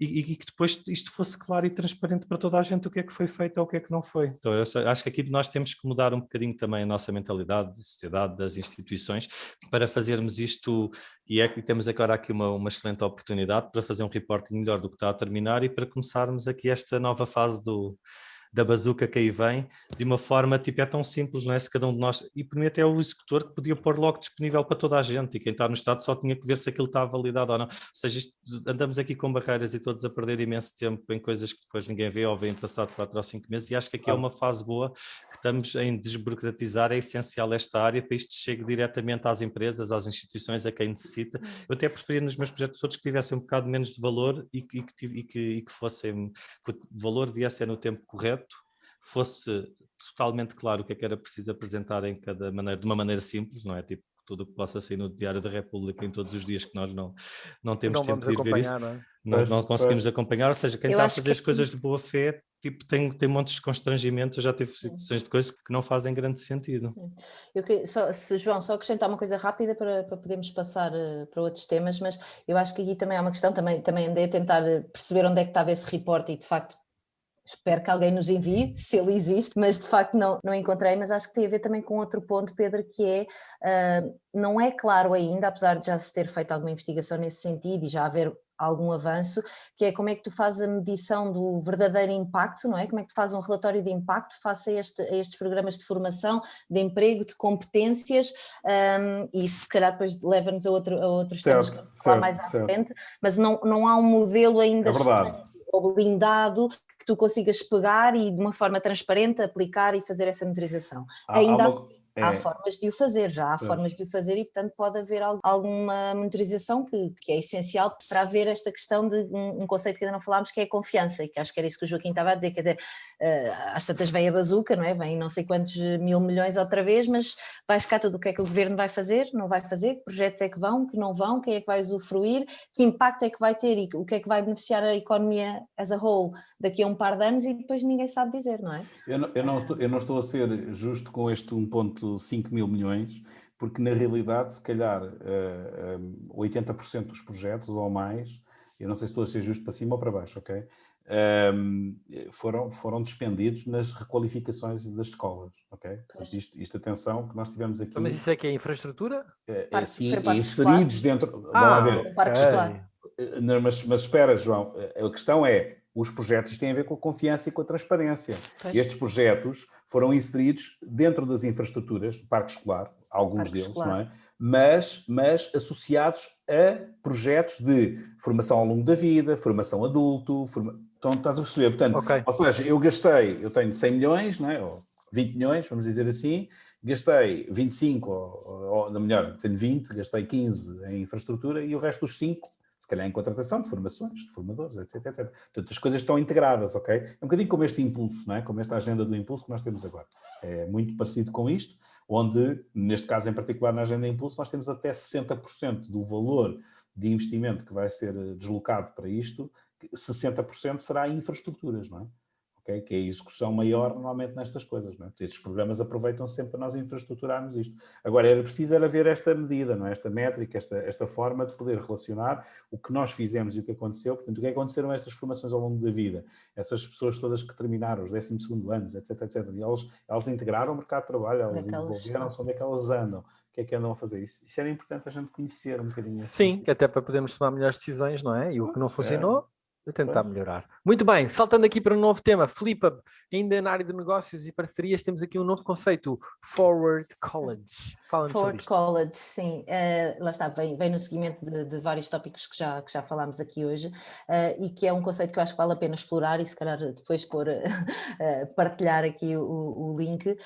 e que depois isto fosse claro e transparente para toda a gente o que é que foi feito ou o que é que não foi. Então eu acho que aqui nós temos que mudar um bocadinho também a nossa mentalidade, da sociedade, das instituições, para fazermos isto, e temos agora aqui uma excelente oportunidade para fazer um reporting melhor do que está a terminar e para começarmos aqui esta nova fase da bazuca que aí vem, de uma forma, tipo, é tão simples, não é? Se cada um de nós, e por mim até o executor que podia pôr logo disponível para toda a gente, e quem está no Estado só tinha que ver se aquilo está validado ou não. Ou seja, andamos aqui com barreiras e todos a perder imenso tempo em coisas que depois ninguém vê ou vem passado 4 ou 5 meses, e acho que aqui é uma fase boa que estamos em desburocratizar, é essencial esta área para isto chegue diretamente às empresas, às instituições, a quem necessita. Eu até preferia nos meus projetos todos que tivessem um bocado menos de valor e que fossem, que o valor viesse no tempo correto, fosse totalmente claro o que é que era preciso apresentar em cada maneira, de uma maneira simples, não é? Tipo, tudo o que possa sair no Diário da República em todos os dias que nós não temos Não tempo vamos de ir ver isso, acompanhar, não é? não conseguimos acompanhar, ou seja, quem Eu está a acho fazer que as coisas de boa fé, tipo, tem montes de constrangimentos. Eu já tive situações de coisas que não fazem grande sentido. João, só acrescentar uma coisa rápida para podermos passar para outros temas, mas eu acho que aqui também há uma questão, também andei a tentar perceber onde é que estava esse report e de facto espero que alguém nos envie, se ele existe, mas de facto não encontrei, mas acho que tem a ver também com outro ponto, Pedro, que é, não é claro ainda, apesar de já se ter feito alguma investigação nesse sentido e já haver algum avanço, que é como é que tu fazes a medição do verdadeiro impacto, não é? Como é que tu fazes um relatório de impacto face a estes programas de formação, de emprego, de competências, e isso se calhar depois leva-nos a outros temas que vamos falar mais à frente, mas não há um modelo ainda ou blindado que tu consigas pegar e de uma forma transparente aplicar e fazer essa monitorização. Ainda assim, há formas de o fazer, formas de o fazer e portanto pode haver alguma monitorização que é essencial para haver esta questão de um conceito que ainda não falámos, que é a confiança, e que acho que era isso que o Joaquim estava a dizer, quer dizer, às tantas vem a bazuca, não é? Vem não sei quantos mil milhões outra vez, mas vai ficar tudo o que é que o governo vai fazer, não vai fazer, que projetos é que vão, que não vão, quem é que vai usufruir, que impacto é que vai ter e o que é que vai beneficiar a economia as a whole daqui a um par de anos, e depois ninguém sabe dizer, não é? Eu não estou a ser justo com este 1,5 mil milhões, porque na realidade, se calhar, 80% dos projetos ou mais, eu não sei se estou a ser justo para cima ou para baixo, ok? Foram despendidos nas requalificações das escolas, ok? Isto atenção, que nós tivemos aqui... Mas isso é que é infraestrutura? Sim, inseridos dentro... Vamos lá ver. Parque escolar. Mas espera, João, a questão é, os projetos têm a ver com a confiança e com a transparência. Pois. Estes projetos foram inseridos dentro das infraestruturas do parque escolar, alguns deles, não é? Mas associados a projetos de formação ao longo da vida, formação adulto, então estás a perceber, portanto, ou seja, eu tenho 100 milhões, não é? Ou 20 milhões, vamos dizer assim, gastei 25, ou melhor, tenho 20, gastei 15 em infraestrutura e o resto dos 5, se calhar em contratação de formações, de formadores, etc. Portanto, as coisas estão integradas, ok? É um bocadinho como este impulso, não é? Como esta agenda do impulso que nós temos agora. É muito parecido com isto, onde, neste caso em particular, na agenda impulso, nós temos até 60% do valor de investimento que vai ser deslocado para isto, 60% será em infraestruturas, não é? Okay? Que é a execução maior normalmente nestas coisas, não é? Estes programas aproveitam sempre para nós infraestruturarmos isto. Agora, era preciso ver esta medida, não é? Esta métrica, esta forma de poder relacionar o que nós fizemos e o que aconteceu. Portanto, o que aconteceram estas formações ao longo da vida? Essas pessoas todas que terminaram os 12º anos, etc. E elas integraram o mercado de trabalho, elas envolveram-se, onde é que elas andam? O que é que andam a fazer? Isso era importante a gente conhecer um bocadinho. Sim, que até para podermos tomar melhores decisões, não é? E o que não funcionou, tentar melhorar. Muito bem, saltando aqui para um novo tema, Filipe, ainda na área de negócios e parcerias, temos aqui um novo conceito, Forward College. Fala-nos sobre isto. Forward College, sim, lá está, vem no seguimento de vários tópicos que já falámos aqui hoje, e que é um conceito que eu acho que vale a pena explorar e se calhar depois partilhar aqui o link,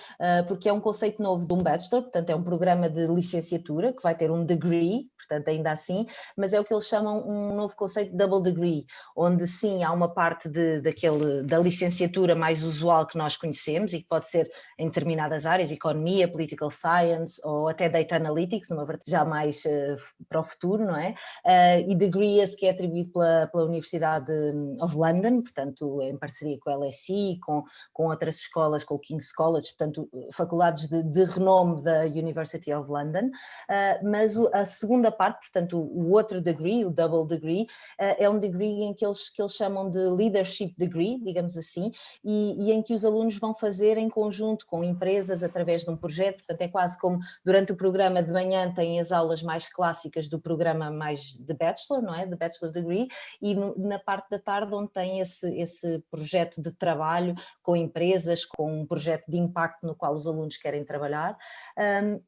porque é um conceito novo de um bachelor, portanto é um programa de licenciatura que vai ter um degree, portanto ainda assim, mas é o que eles chamam um novo conceito de double degree, onde sim há uma parte da licenciatura mais usual que nós conhecemos e que pode ser em determinadas áreas, economia, political science ou até data analytics, numa vertente já mais para o futuro, não é? E degree esse que é atribuído pela Universidade of London, portanto em parceria com a LSE, com outras escolas, com o King's College, portanto faculdades de renome da University of London, mas a segunda parte, portanto o outro degree, o double degree, é um degree em que eles eles chamam de Leadership Degree, digamos assim, e em que os alunos vão fazer em conjunto com empresas através de um projeto. Portanto, é quase como durante o programa de manhã têm as aulas mais clássicas do programa mais de Bachelor, não é? De Bachelor Degree, e na parte da tarde onde tem esse projeto de trabalho com empresas, com um projeto de impacto no qual os alunos querem trabalhar,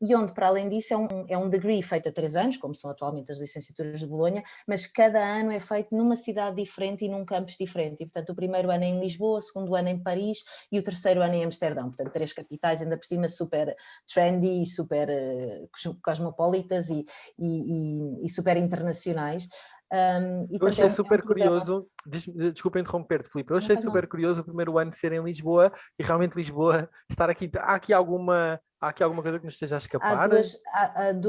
e onde, para além disso, é um degree feito a 3 anos, como são atualmente as licenciaturas de Bolonha, mas cada ano é feito numa cidade diferente e num campus diferente. E, portanto, o primeiro ano é em Lisboa, o segundo ano é em Paris e o terceiro ano é em Amsterdão. Portanto, 3 capitais, ainda por cima, super trendy, super cosmopolitas e super internacionais. Eu achei super curioso, desculpa interromper-te, Filipe, eu achei super curioso o primeiro ano de ser em Lisboa e realmente Lisboa estar aqui. Há aqui alguma coisa que nos esteja a escapar?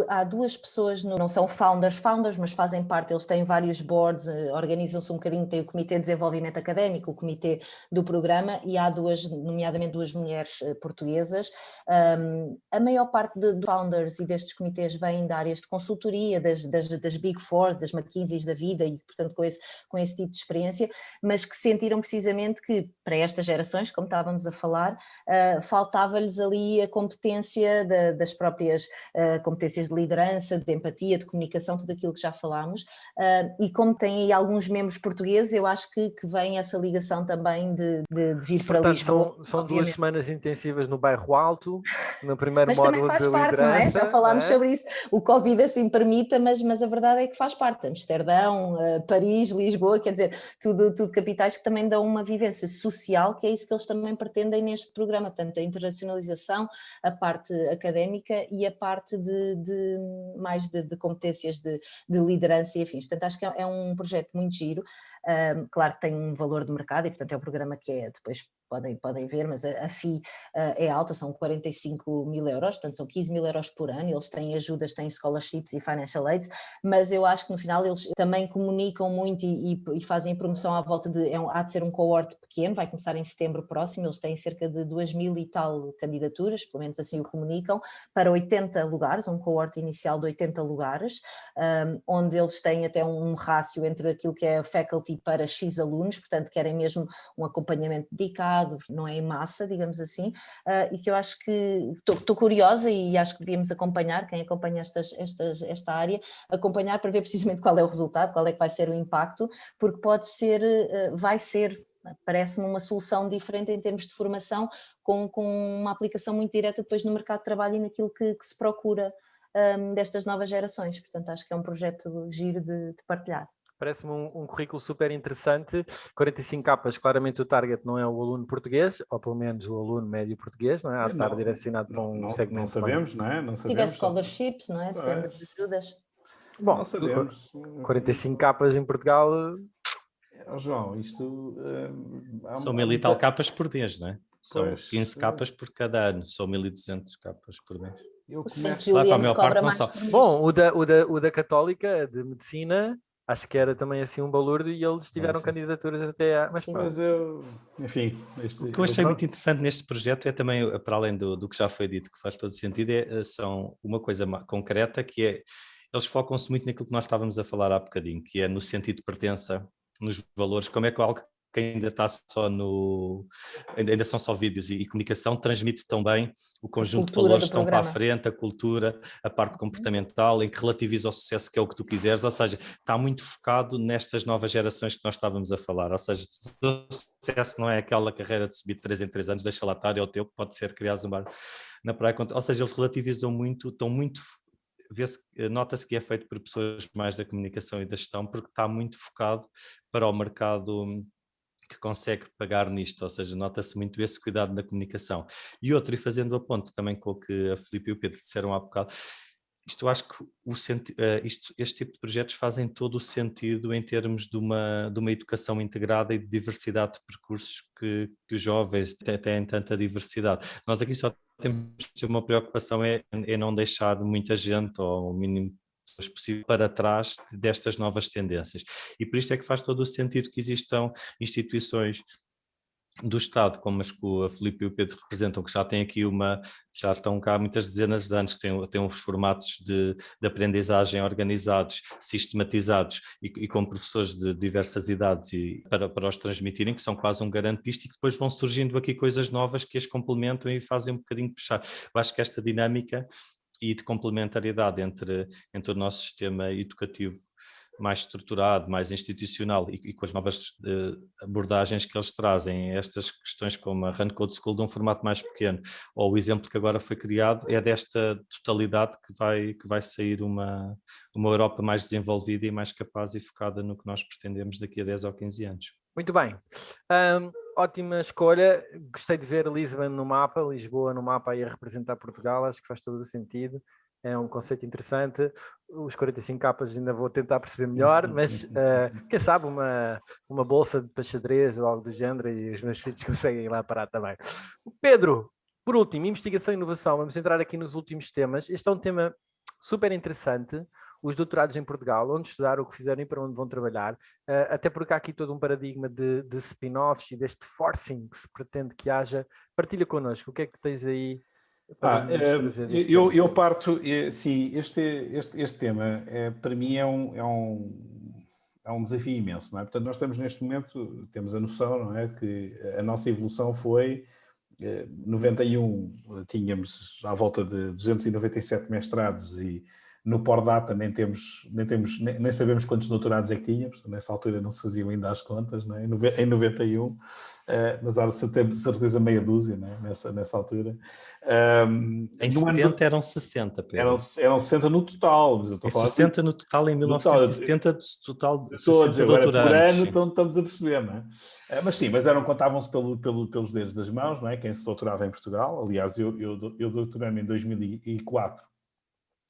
Há duas pessoas, não são founders, mas fazem parte, eles têm vários boards, organizam-se um bocadinho, tem o Comitê de Desenvolvimento Académico, o Comitê do Programa, e há nomeadamente 2 mulheres portuguesas. A maior parte de founders e destes comitês vêm de áreas de consultoria, das Big Four, das McKinseys da vida, e portanto com esse tipo de experiência, mas que sentiram precisamente que para estas gerações, como estávamos a falar, faltava-lhes ali a competência das próprias competências de liderança, de empatia, de comunicação, tudo aquilo que já falámos, e como tem aí alguns membros portugueses, eu acho que vem essa ligação também de vir para Lisboa. São 2 semanas intensivas no Bairro Alto, no primeiro mas módulo também faz de parte, liderança. Não é? Já falámos sobre isso, o Covid assim permita, mas a verdade é que faz parte. Amsterdão, Paris, Lisboa, quer dizer, tudo capitais que também dão uma vivência social, que é isso que eles também pretendem neste programa, portanto a internacionalização, a parte académica e a parte mais de competências de liderança e afins. Portanto, acho que é um projeto muito giro. Claro que tem um valor de mercado e, portanto, é um programa que depois podem ver, mas a FII é alta, são 45.000 euros, portanto são 15.000 euros por ano, eles têm ajudas, têm scholarships e financial aids, mas eu acho que no final eles também comunicam muito e fazem a promoção à volta há de ser um cohort pequeno, vai começar em setembro próximo, eles têm cerca de 2.000 e tal candidaturas, pelo menos assim o comunicam, para 80 lugares, um cohort inicial de 80 lugares, onde eles têm até um rácio entre aquilo que é faculty para X alunos, portanto querem mesmo um acompanhamento dedicado, não é em massa, digamos assim, e que eu acho que estou curiosa e acho que devíamos acompanhar, quem acompanha esta área, acompanhar para ver precisamente qual é o resultado, qual é que vai ser o impacto, porque vai ser, parece-me uma solução diferente em termos de formação, com uma aplicação muito direta depois no mercado de trabalho e naquilo que se procura destas novas gerações, portanto acho que é um projeto giro de partilhar. Parece-me um currículo super interessante, 45 capas, claramente o target não é o aluno português, ou pelo menos o aluno médio português, não é? Há de estar direcionado para um segmento. Não sabemos, não é? Não sabemos. Se tiver scholarships, não é? Depende das ajudas. Bom, não sabemos. 45 capas em Portugal... João, isto... São 1.000 e tal capas por mês, não é? São 15 capas por cada ano, são 1.200 capas por mês. Claro, para a maior parte não são. Bom, o da Católica, de Medicina, acho que era também assim um balúrdio e eles tiveram candidaturas até a... Mas eu, enfim... O que eu achei muito interessante neste projeto é também, para além do que já foi dito, que faz todo sentido, são uma coisa concreta, que é, eles focam-se muito naquilo que nós estávamos a falar há bocadinho, que é no sentido de pertença, nos valores, como é que algo que ainda está ainda são só vídeos e comunicação, transmite tão bem o conjunto de valores que estão para a frente, a cultura, a parte comportamental, em que relativiza o sucesso, que é o que tu quiseres, ou seja, está muito focado nestas novas gerações que nós estávamos a falar, ou seja, o sucesso não é aquela carreira de subir de 3 em 3 anos, deixa lá estar, é o teu, que pode ser criar um bar na praia, ou seja, eles relativizam muito, estão muito... Nota-se que é feito por pessoas mais da comunicação e da gestão, porque está muito focado para o mercado que consegue pagar nisto, ou seja, nota-se muito esse cuidado na comunicação. E outro, e fazendo a ponto também com o que a Filipe e o Pedro disseram há bocado, isto acho que este tipo de projetos fazem todo o sentido em termos de uma educação integrada e de diversidade de percursos que os jovens têm tanta diversidade. Nós aqui só temos uma preocupação é não deixar muita gente, ou o mínimo possível, para trás destas novas tendências. E por isto é que faz todo o sentido que existam instituições do Estado, como as que a Filipe e o Pedro representam, que já estão cá há muitas dezenas de anos, que têm uns formatos de aprendizagem organizados, sistematizados e com professores de diversas idades para os transmitirem, que são quase um garantista, e que depois vão surgindo aqui coisas novas que as complementam e fazem um bocadinho puxar. Eu acho que esta dinâmica e de complementariedade entre o nosso sistema educativo mais estruturado, mais institucional e com as novas abordagens que eles trazem, estas questões como a Run Code School de um formato mais pequeno, ou o exemplo que agora foi criado, é desta totalidade que vai sair uma Europa mais desenvolvida e mais capaz e focada no que nós pretendemos daqui a 10 ou 15 anos. Muito bem. Ótima escolha. Gostei de ver Lisbon no mapa, Lisboa no mapa aí a representar Portugal, acho que faz todo o sentido. É um conceito interessante. Os 45 capas ainda vou tentar perceber melhor, mas quem sabe uma bolsa para xadrez ou algo do género e os meus filhos conseguem ir lá parar também. Pedro, por último, investigação e inovação. Vamos entrar aqui nos últimos temas. Este é um tema super interessante. Os doutorados em Portugal, onde estudar, o que fizeram e para onde vão trabalhar, até porque há aqui todo um paradigma de spin-offs e deste forcing que se pretende que haja. Partilha connosco, o que é que tens aí? Eu parto, sim, este tema para mim é um desafio imenso, não é? Portanto, nós estamos neste momento, temos a noção, não é, que a nossa evolução foi, 91 tínhamos à volta de 297 mestrados e no Pordata nem sabemos quantos doutorados é que tínhamos, nessa altura não se faziam ainda as contas, não é? Em 91, mas há certeza meia dúzia, não é? nessa altura. Em 70 eram 60, Pedro. Eram 60 no total. Mas eu estou a falar 60 no total, em 1970 total de 60 todos, agora doutorandos. Por ano, então estamos a perceber, não é? Mas sim, contavam-se pelos dedos das mãos, não é? Quem se doutorava em Portugal. Aliás, eu doutorei-me em 2004.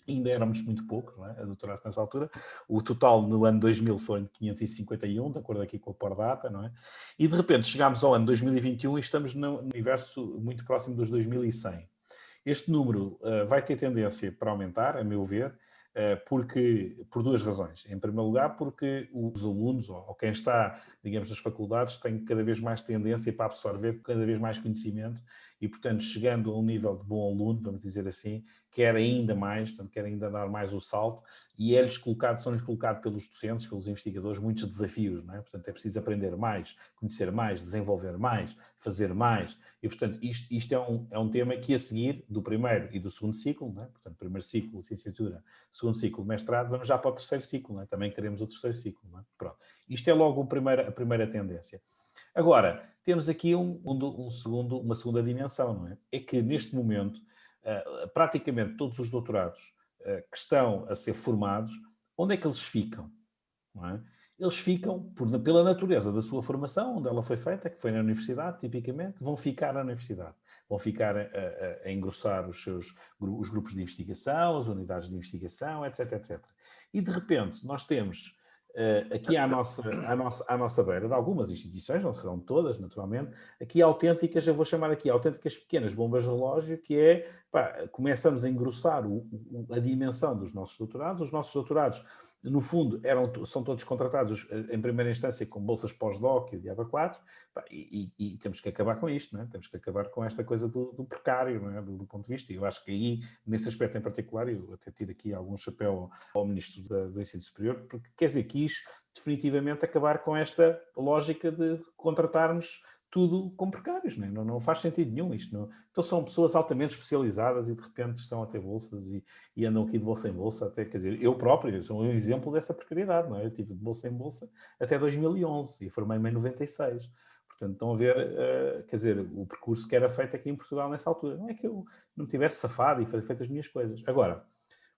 Ainda éramos muito poucos, não é? A doutorar-se nessa altura. O total no ano 2000 foi 551, de acordo aqui com a Pordata, não é? E de repente chegámos ao ano 2021 e estamos no universo muito próximo dos 2100. Este número vai ter tendência para aumentar, a meu ver, por duas razões. Em primeiro lugar, porque os alunos, ou quem está, digamos, nas faculdades, tem cada vez mais tendência para absorver cada vez mais conhecimento e, portanto, chegando a um nível de bom aluno, vamos dizer assim, quer ainda mais, portanto, quer ainda dar mais o salto e são-lhes colocados pelos docentes, pelos investigadores, muitos desafios, não é? Portanto, é preciso aprender mais, conhecer mais, desenvolver mais, fazer mais e, portanto, isto é um tema que a seguir do primeiro e do segundo ciclo, não é? Portanto, primeiro ciclo, licenciatura, segundo ciclo, mestrado, vamos já para o terceiro ciclo, não é? Também queremos o terceiro ciclo, não é? Pronto. Isto é logo a primeira tendência. Agora, temos aqui uma segunda dimensão, não é? É que neste momento, praticamente todos os doutorados que estão a ser formados, onde é que eles ficam? Não é? Eles ficam pela natureza da sua formação, onde ela foi feita, que foi na universidade, tipicamente, vão ficar na universidade. Vão ficar a engrossar os grupos de investigação, as unidades de investigação, etc, etc. E, de repente, nós temos aqui à nossa beira de algumas instituições, não serão todas, naturalmente, aqui autênticas, eu vou chamar aqui autênticas pequenas bombas de relógio, que é, começamos a engrossar a dimensão dos nossos doutorados. Os nossos doutorados, no fundo, são todos contratados em primeira instância com bolsas pós-doc e o diabo 4, e temos que acabar com isto, não é? Temos que acabar com esta coisa do precário, não é? Do ponto de vista, e eu acho que aí, nesse aspecto em particular, eu até tiro aqui algum chapéu ao Ministro do Ensino Superior, porque quer dizer, quis definitivamente acabar com esta lógica de contratarmos tudo com precários, não faz sentido nenhum isto. Não. Então são pessoas altamente especializadas e de repente estão a ter bolsas e andam aqui de bolsa em bolsa, até, quer dizer, eu próprio sou um exemplo dessa precariedade, não é? Eu tive de bolsa em bolsa até 2011 e formei-me em 96. Portanto, estão a ver, quer dizer, o percurso que era feito aqui em Portugal nessa altura. Não é que eu não tivesse safado e feito as minhas coisas. Agora,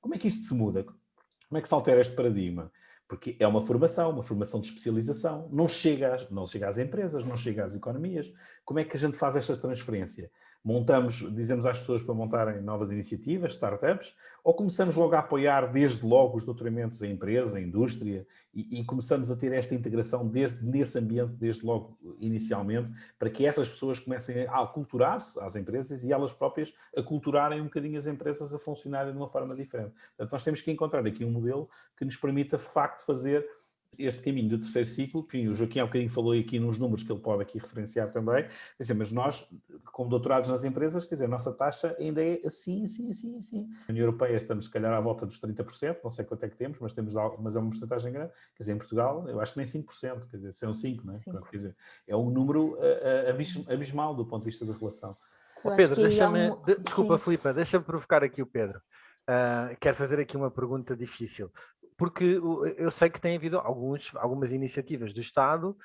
como é que isto se muda? Como é que se altera este paradigma? Porque é uma formação de especialização, não chega às empresas, não chega às economias. Como é que a gente faz esta transferência? Dizemos às pessoas para montarem novas iniciativas, startups, ou começamos logo a apoiar desde logo os doutoramentos em empresa, em indústria, e começamos a ter esta integração nesse ambiente, desde logo inicialmente, para que essas pessoas comecem a aculturar-se às empresas e elas próprias aculturarem um bocadinho as empresas a funcionarem de uma forma diferente. Portanto, nós temos que encontrar aqui um modelo que nos permita, de facto, fazer este caminho do terceiro ciclo, enfim, o Joaquim há um bocadinho falou aqui nos números que ele pode aqui referenciar também, quer dizer, mas nós, como doutorados nas empresas, quer dizer, a nossa taxa ainda é assim. Na União Europeia estamos, se calhar, à volta dos 30%, não sei quanto é que temos, mas mas é uma porcentagem grande, quer dizer, em Portugal, eu acho que nem 5%, quer dizer, são 5%, não é? 5. Quer dizer, é um número abismal do ponto de vista da relação. Pedro, deixa-me... Desculpa, Filipe, deixa-me provocar aqui o Pedro. Quero fazer aqui uma pergunta difícil, porque eu sei que tem havido algumas iniciativas do Estado,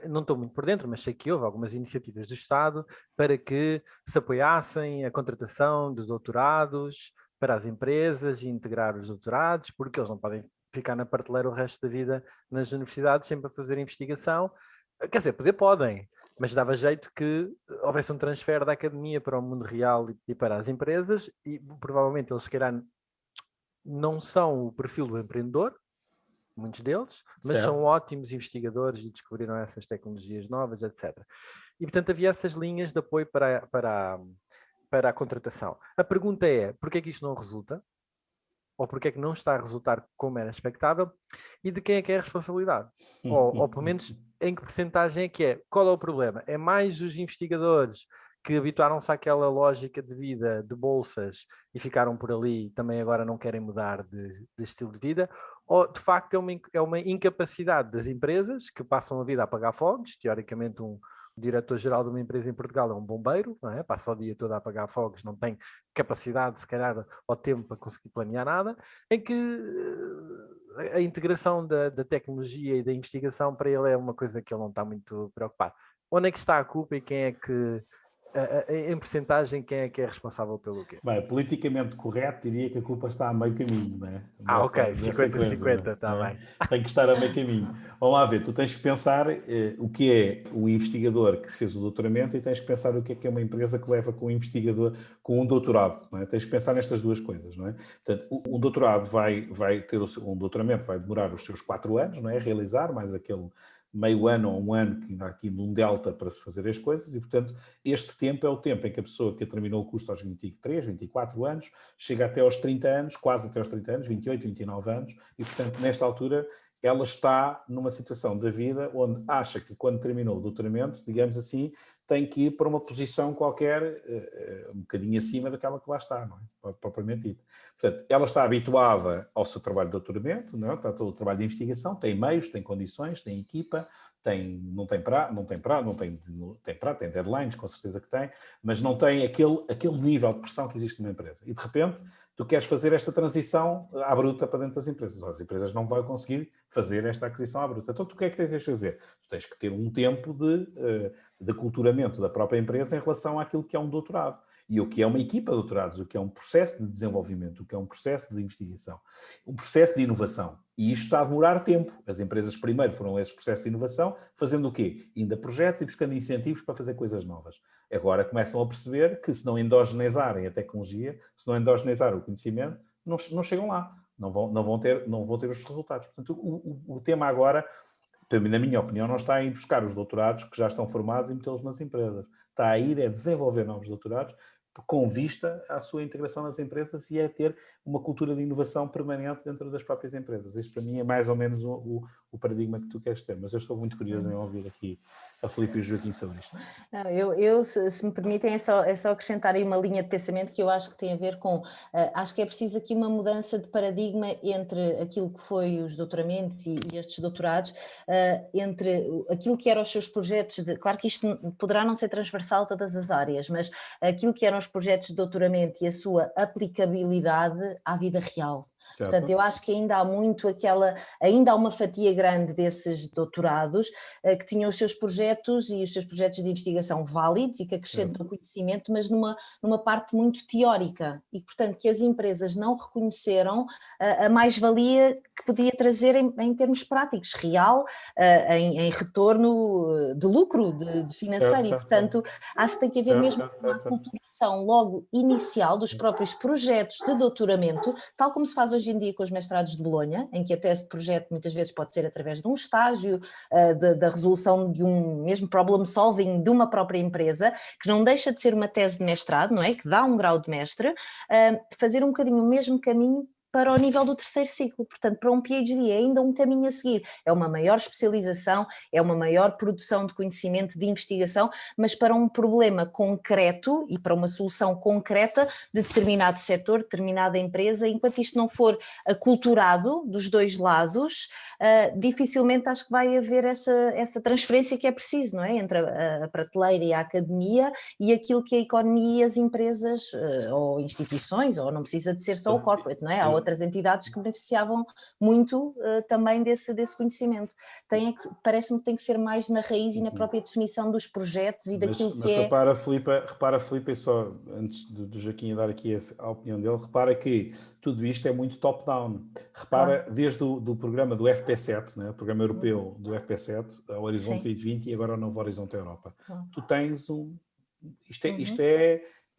não estou muito por dentro, mas sei que houve algumas iniciativas do Estado para que se apoiassem a contratação de doutorados para as empresas e integrar os doutorados, porque eles não podem ficar na prateleira o resto da vida nas universidades sempre a fazer investigação. Quer dizer, podem, mas dava jeito que houvesse um transfer da academia para o mundo real e para as empresas, e provavelmente eles, se calhar, não são o perfil do empreendedor, muitos deles, mas certo, são ótimos investigadores e descobriram essas tecnologias novas, etc. E, portanto, havia essas linhas de apoio para a contratação. A pergunta é, porquê é que isto não resulta? Ou porquê é que não está a resultar como era expectável? E de quem é que é a responsabilidade? ou pelo menos, em que percentagem é que é? Qual é o problema? É mais os investigadores que habituaram-se àquela lógica de vida de bolsas e ficaram por ali e também agora não querem mudar de estilo de vida? Ou, de facto, é uma incapacidade das empresas que passam a vida a apagar fogos? Teoricamente, um diretor-geral de uma empresa em Portugal é um bombeiro, não é? Passa o dia todo a apagar fogos, não tem capacidade, se calhar, ou tempo para conseguir planear nada, em que a integração da tecnologia e da investigação para ele é uma coisa que ele não está muito preocupado. Onde é que está a culpa e quem é que, em percentagem, quem é que é responsável pelo quê? Bem, politicamente correto, diria que a culpa está a meio caminho, não é? Ok, 50-50, está bem. Tem que estar a meio caminho. Vamos lá ver, tu tens que pensar o que é o investigador que fez o doutoramento e tens que pensar o que é uma empresa que leva com um investigador com um doutorado, não é? Tens que pensar nestas duas coisas, não é? Portanto, um doutorado vai ter um doutoramento vai demorar os seus 4 anos, não é? Realizar, mais aquele meio ano ou um ano que ainda há aqui num delta para se fazer as coisas e, portanto, este tempo é o tempo em que a pessoa que terminou o curso aos 23, 24 anos, chega até aos 30 anos, quase até aos 30 anos, 28, 29 anos, e, portanto, nesta altura, ela está numa situação da vida onde acha que quando terminou o doutoramento, digamos assim, tem que ir para uma posição qualquer um bocadinho acima daquela que lá está, não é? Propriamente dito. Portanto, ela está habituada ao seu trabalho de doutoramento, não é? Está todo o trabalho de investigação, tem meios, tem condições, tem equipa, tem deadlines, com certeza que tem, mas não tem aquele nível de pressão que existe numa empresa. E, de repente, tu queres fazer esta transição à bruta para dentro das empresas. As empresas não vão conseguir fazer esta aquisição à bruta. Então, tu o que é que tens de fazer? Tu tens que ter um tempo de aculturamento da própria empresa em relação àquilo que é um doutorado. E o que é uma equipa de doutorados, o que é um processo de desenvolvimento, o que é um processo de investigação, um processo de inovação. E isto está a demorar tempo. As empresas primeiro foram a esse processo de inovação, fazendo o quê? Indo a projetos e buscando incentivos para fazer coisas novas. Agora começam a perceber que se não endogenizarem a tecnologia, se não endogenizar o conhecimento, não chegam lá. Não vão ter os resultados. Portanto, o tema agora, na minha opinião, não está a ir buscar os doutorados que já estão formados e metê-los nas empresas. Está a ir a desenvolver novos doutorados com vista à sua integração nas empresas e a ter uma cultura de inovação permanente dentro das próprias empresas. Isto, para mim, é mais ou menos o paradigma que tu queres ter. Mas eu estou muito curioso em ouvir aqui a Filipe e o Joaquim sobre isto. Não, se me permitem, é só acrescentar aí uma linha de pensamento que eu acho que tem a ver com... acho que é preciso aqui uma mudança de paradigma entre aquilo que foi os doutoramentos e estes doutorados, entre aquilo que eram os seus projetos claro que isto poderá não ser transversal a todas as áreas, mas aquilo que eram os projetos de doutoramento e a sua aplicabilidade à vida real. Certo. Portanto, eu acho que ainda há ainda há uma fatia grande desses doutorados que tinham os seus projetos e os seus projetos de investigação válidos e que acrescentam conhecimento, mas numa parte muito teórica e, portanto, que as empresas não reconheceram a mais-valia que podia trazer em termos práticos, real, em retorno de lucro, de financeiro e, portanto, acho que tem que haver mesmo uma aculturação logo inicial dos próprios projetos de doutoramento, tal como se faz hoje em dia com os mestrados de Bolonha, em que a tese de projeto muitas vezes pode ser através de um estágio, da resolução de um mesmo problem solving de uma própria empresa, que não deixa de ser uma tese de mestrado, não é? Que dá um grau de mestre, fazer um bocadinho o mesmo caminho para o nível do terceiro ciclo. Portanto, para um PhD é ainda um caminho a seguir. É uma maior especialização, é uma maior produção de conhecimento, de investigação, mas para um problema concreto e para uma solução concreta de determinado setor, determinada empresa. Enquanto isto não for aculturado dos dois lados, dificilmente acho que vai haver essa transferência que é preciso, não é? Entre a prateleira e a academia e aquilo que a economia e as empresas ou instituições, ou não precisa de ser só o corporate, não é? Há outras entidades que beneficiavam muito também desse conhecimento. Parece-me que tem que ser mais na raiz e na própria definição dos projetos e daquilo que é... Repara, Filipe, só antes do Joaquim dar aqui a opinião dele, repara que tudo isto é muito top-down. Repara, desde do programa do FP7, né, o programa europeu do FP7, ao Horizonte 2020 e agora ao novo Horizonte Europa. Tu tens Isto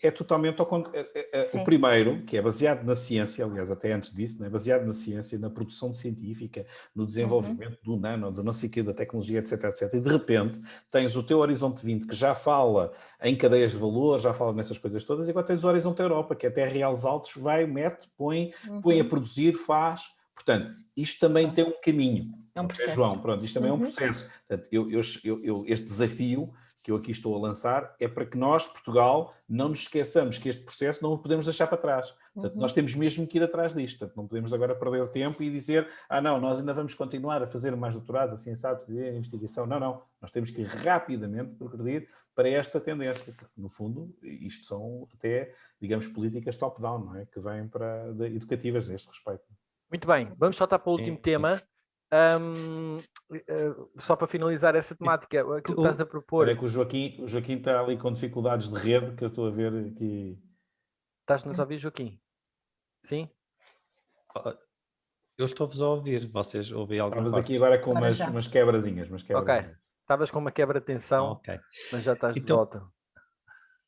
é totalmente ao contrário. O primeiro, que é baseado na ciência, aliás, até antes disso, né? Baseado na ciência, na produção científica, no desenvolvimento do nano, do não sei o quê, da tecnologia, etc, etc. E de repente tens o teu Horizonte 20, que já fala em cadeias de valor, já fala nessas coisas todas, e agora tens o Horizonte Europa, que até reais altos, vai, mete, põe a produzir, faz. Portanto, isto também tem um caminho. É um processo. João, pronto, isto também é um processo. Portanto, este desafio que eu aqui estou a lançar é para que nós, Portugal, não nos esqueçamos que este processo não o podemos deixar para trás. Portanto, nós temos mesmo que ir atrás disto. Portanto, não podemos agora perder o tempo e dizer não, nós ainda vamos continuar a fazer mais doutorados, assim, sabe, fazer investigação. Não. Nós temos que ir rapidamente progredir para esta tendência. Porque, no fundo, isto são até, digamos, políticas top-down, não é? Que vêm educativas a este respeito. Muito bem, vamos saltar para o último tema. Só para finalizar essa temática, aquilo que estás a propor. É que o Joaquim está ali com dificuldades de rede, que eu estou a ver aqui. Estás-nos a ouvir, Joaquim? Sim? Eu estou-vos a ouvir, vocês ouvem alguma Estavas parte? aqui agora com umas quebrazinhas. Ok, estavas com uma quebra de tensão, mas já estás de volta.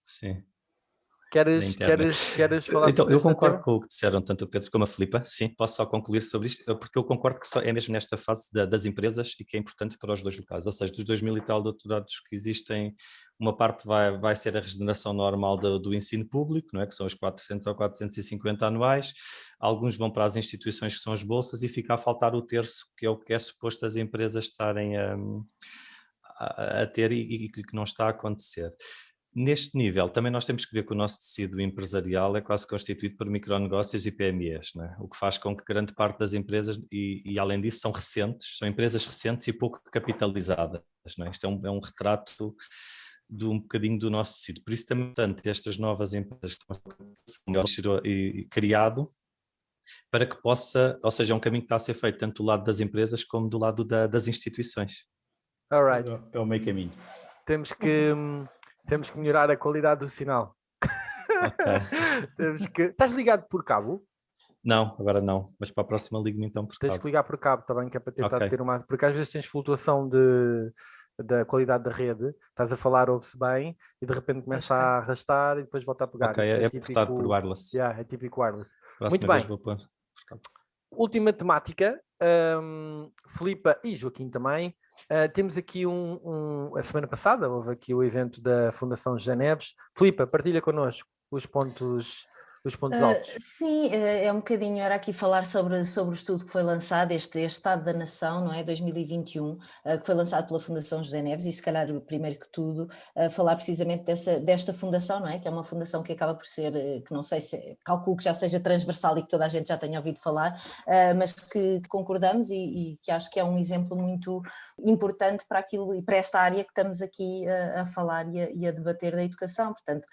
Sim. Queres falar então, sobre eu concordo tema? com o que disseram tanto o Pedro como a Filipa, sim, posso só concluir sobre isto, porque eu concordo que só é mesmo nesta fase das empresas e que é importante para os dois locais, ou seja, dos 2000 e tal doutorados que existem, uma parte vai ser a regeneração normal do ensino público, não é? Que são os 400 ou 450 anuais, alguns vão para as instituições que são as bolsas e fica a faltar o terço, que é o que é suposto as empresas estarem a ter e que não está a acontecer. Neste nível, também nós temos que ver que o nosso tecido empresarial é quase constituído por micronegócios e PMEs, não é? O que faz com que grande parte das empresas, e além disso são empresas recentes e pouco capitalizadas, não é? Isto é um retrato de um bocadinho do nosso tecido. Por isso também, portanto, estas novas empresas que estão criado para que possa, ou seja, é um caminho que está a ser feito tanto do lado das empresas como do lado das instituições. All right. É o meio caminho. Temos que melhorar a qualidade do sinal. Okay. Estás ligado por cabo? Não, agora não, mas para a próxima ligo-me então por cabo. Tens que ligar por cabo também, que é para tentar ter uma... Porque às vezes tens flutuação da qualidade da rede, estás a falar, ouve-se bem, e de repente começa a arrastar e depois volta a pegar. Ok, é típico, por wireless. É típico wireless. Próxima Muito vez bem. vou pôr por cabo. Última temática, Filipa e Joaquim também. Temos aqui a semana passada houve aqui o evento da Fundação José Neves. Filipa, partilha connosco os pontos altos. Sim, é um bocadinho, era aqui falar sobre o estudo que foi lançado, este Estado da Nação, não é, 2021, que foi lançado pela Fundação José Neves, e se calhar, primeiro que tudo, falar precisamente desta fundação, não é, que é uma fundação que acaba por ser, que não sei se, calculo que já seja transversal e que toda a gente já tenha ouvido falar, mas que concordamos e que acho que é um exemplo muito importante para aquilo e para esta área que estamos aqui a falar e a debater da educação. Portanto,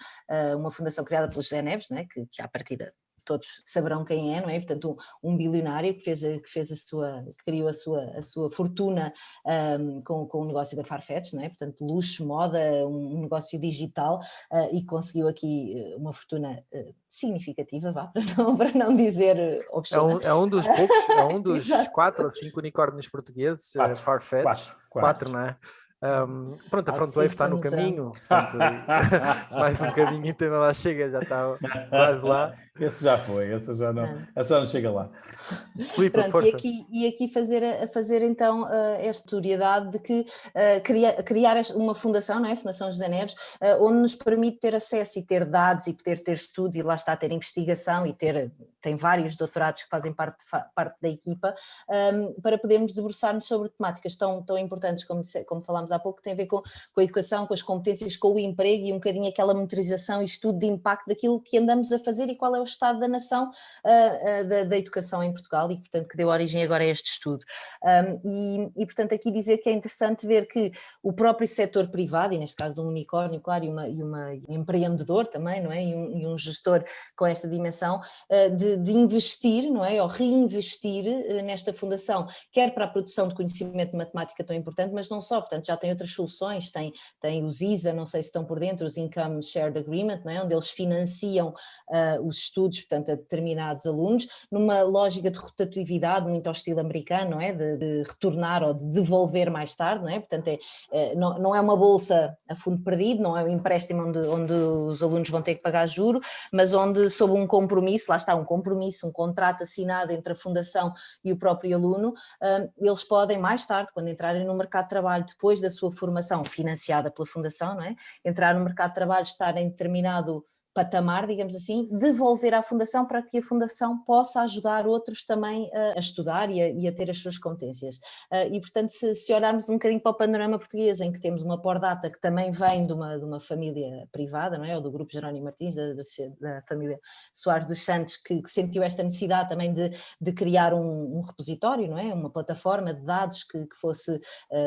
uma fundação criada pelo José Neves, não é, que à partida todos saberão quem é, não é? Portanto, um bilionário que criou a sua fortuna com o negócio da Farfetch, não é? Portanto, luxo, moda, um negócio digital, e conseguiu aqui uma fortuna significativa, para não dizer obscena. É um dos poucos, é um dos 4 ou 5 unicórnios portugueses, Farfetch. 4, não é? Pronto, a Frontwave está no caminho, portanto, mais um bocadinho e também lá chega, já está quase lá. Esse já foi, esse já não chega lá. Filipe, Pronto, força. e aqui fazer então esta notoriedade de que criar uma fundação, não é? A Fundação José Neves, onde nos permite ter acesso e ter dados e poder ter estudos e lá está, ter investigação e tem vários doutorados que fazem parte da equipa, para podermos debruçar-nos sobre temáticas tão importantes como falámos há pouco, que tem a ver com a educação, com as competências, com o emprego e um bocadinho aquela monitorização e estudo de impacto daquilo que andamos a fazer e qual é o estado da nação da educação em Portugal e, portanto, que deu origem agora a este estudo. E, portanto, aqui dizer que é interessante ver que o próprio setor privado, e neste caso de um unicórnio, claro, e uma empreendedor também, não é? E um gestor com esta dimensão, de investir, não é? Ou reinvestir nesta fundação, quer para a produção de conhecimento de matemática tão importante, mas não só, portanto, já tem outras soluções, tem os ISA, não sei se estão por dentro, os Income Shared Agreement, não é? Onde eles financiam os estudos, portanto, a determinados alunos, numa lógica de rotatividade muito ao estilo americano, não é? De retornar ou de devolver mais tarde, não é? Portanto, não é uma bolsa a fundo perdido, não é um empréstimo onde os alunos vão ter que pagar juro, mas onde, sob um compromisso, lá está, um compromisso, um contrato assinado entre a fundação e o próprio aluno, eles podem mais tarde, quando entrarem no mercado de trabalho, depois da sua formação financiada pela fundação, não é? Entrar no mercado de trabalho, estar em determinado patamar, digamos assim, devolver à Fundação para que a Fundação possa ajudar outros também a estudar e a ter as suas competências. E, portanto, se olharmos um bocadinho para o panorama português, em que temos uma Pordata que também vem de uma família privada, não é? Ou do Grupo Jerónimo Martins, da família Soares dos Santos, que sentiu esta necessidade também de criar um repositório, não é? Uma plataforma de dados que fosse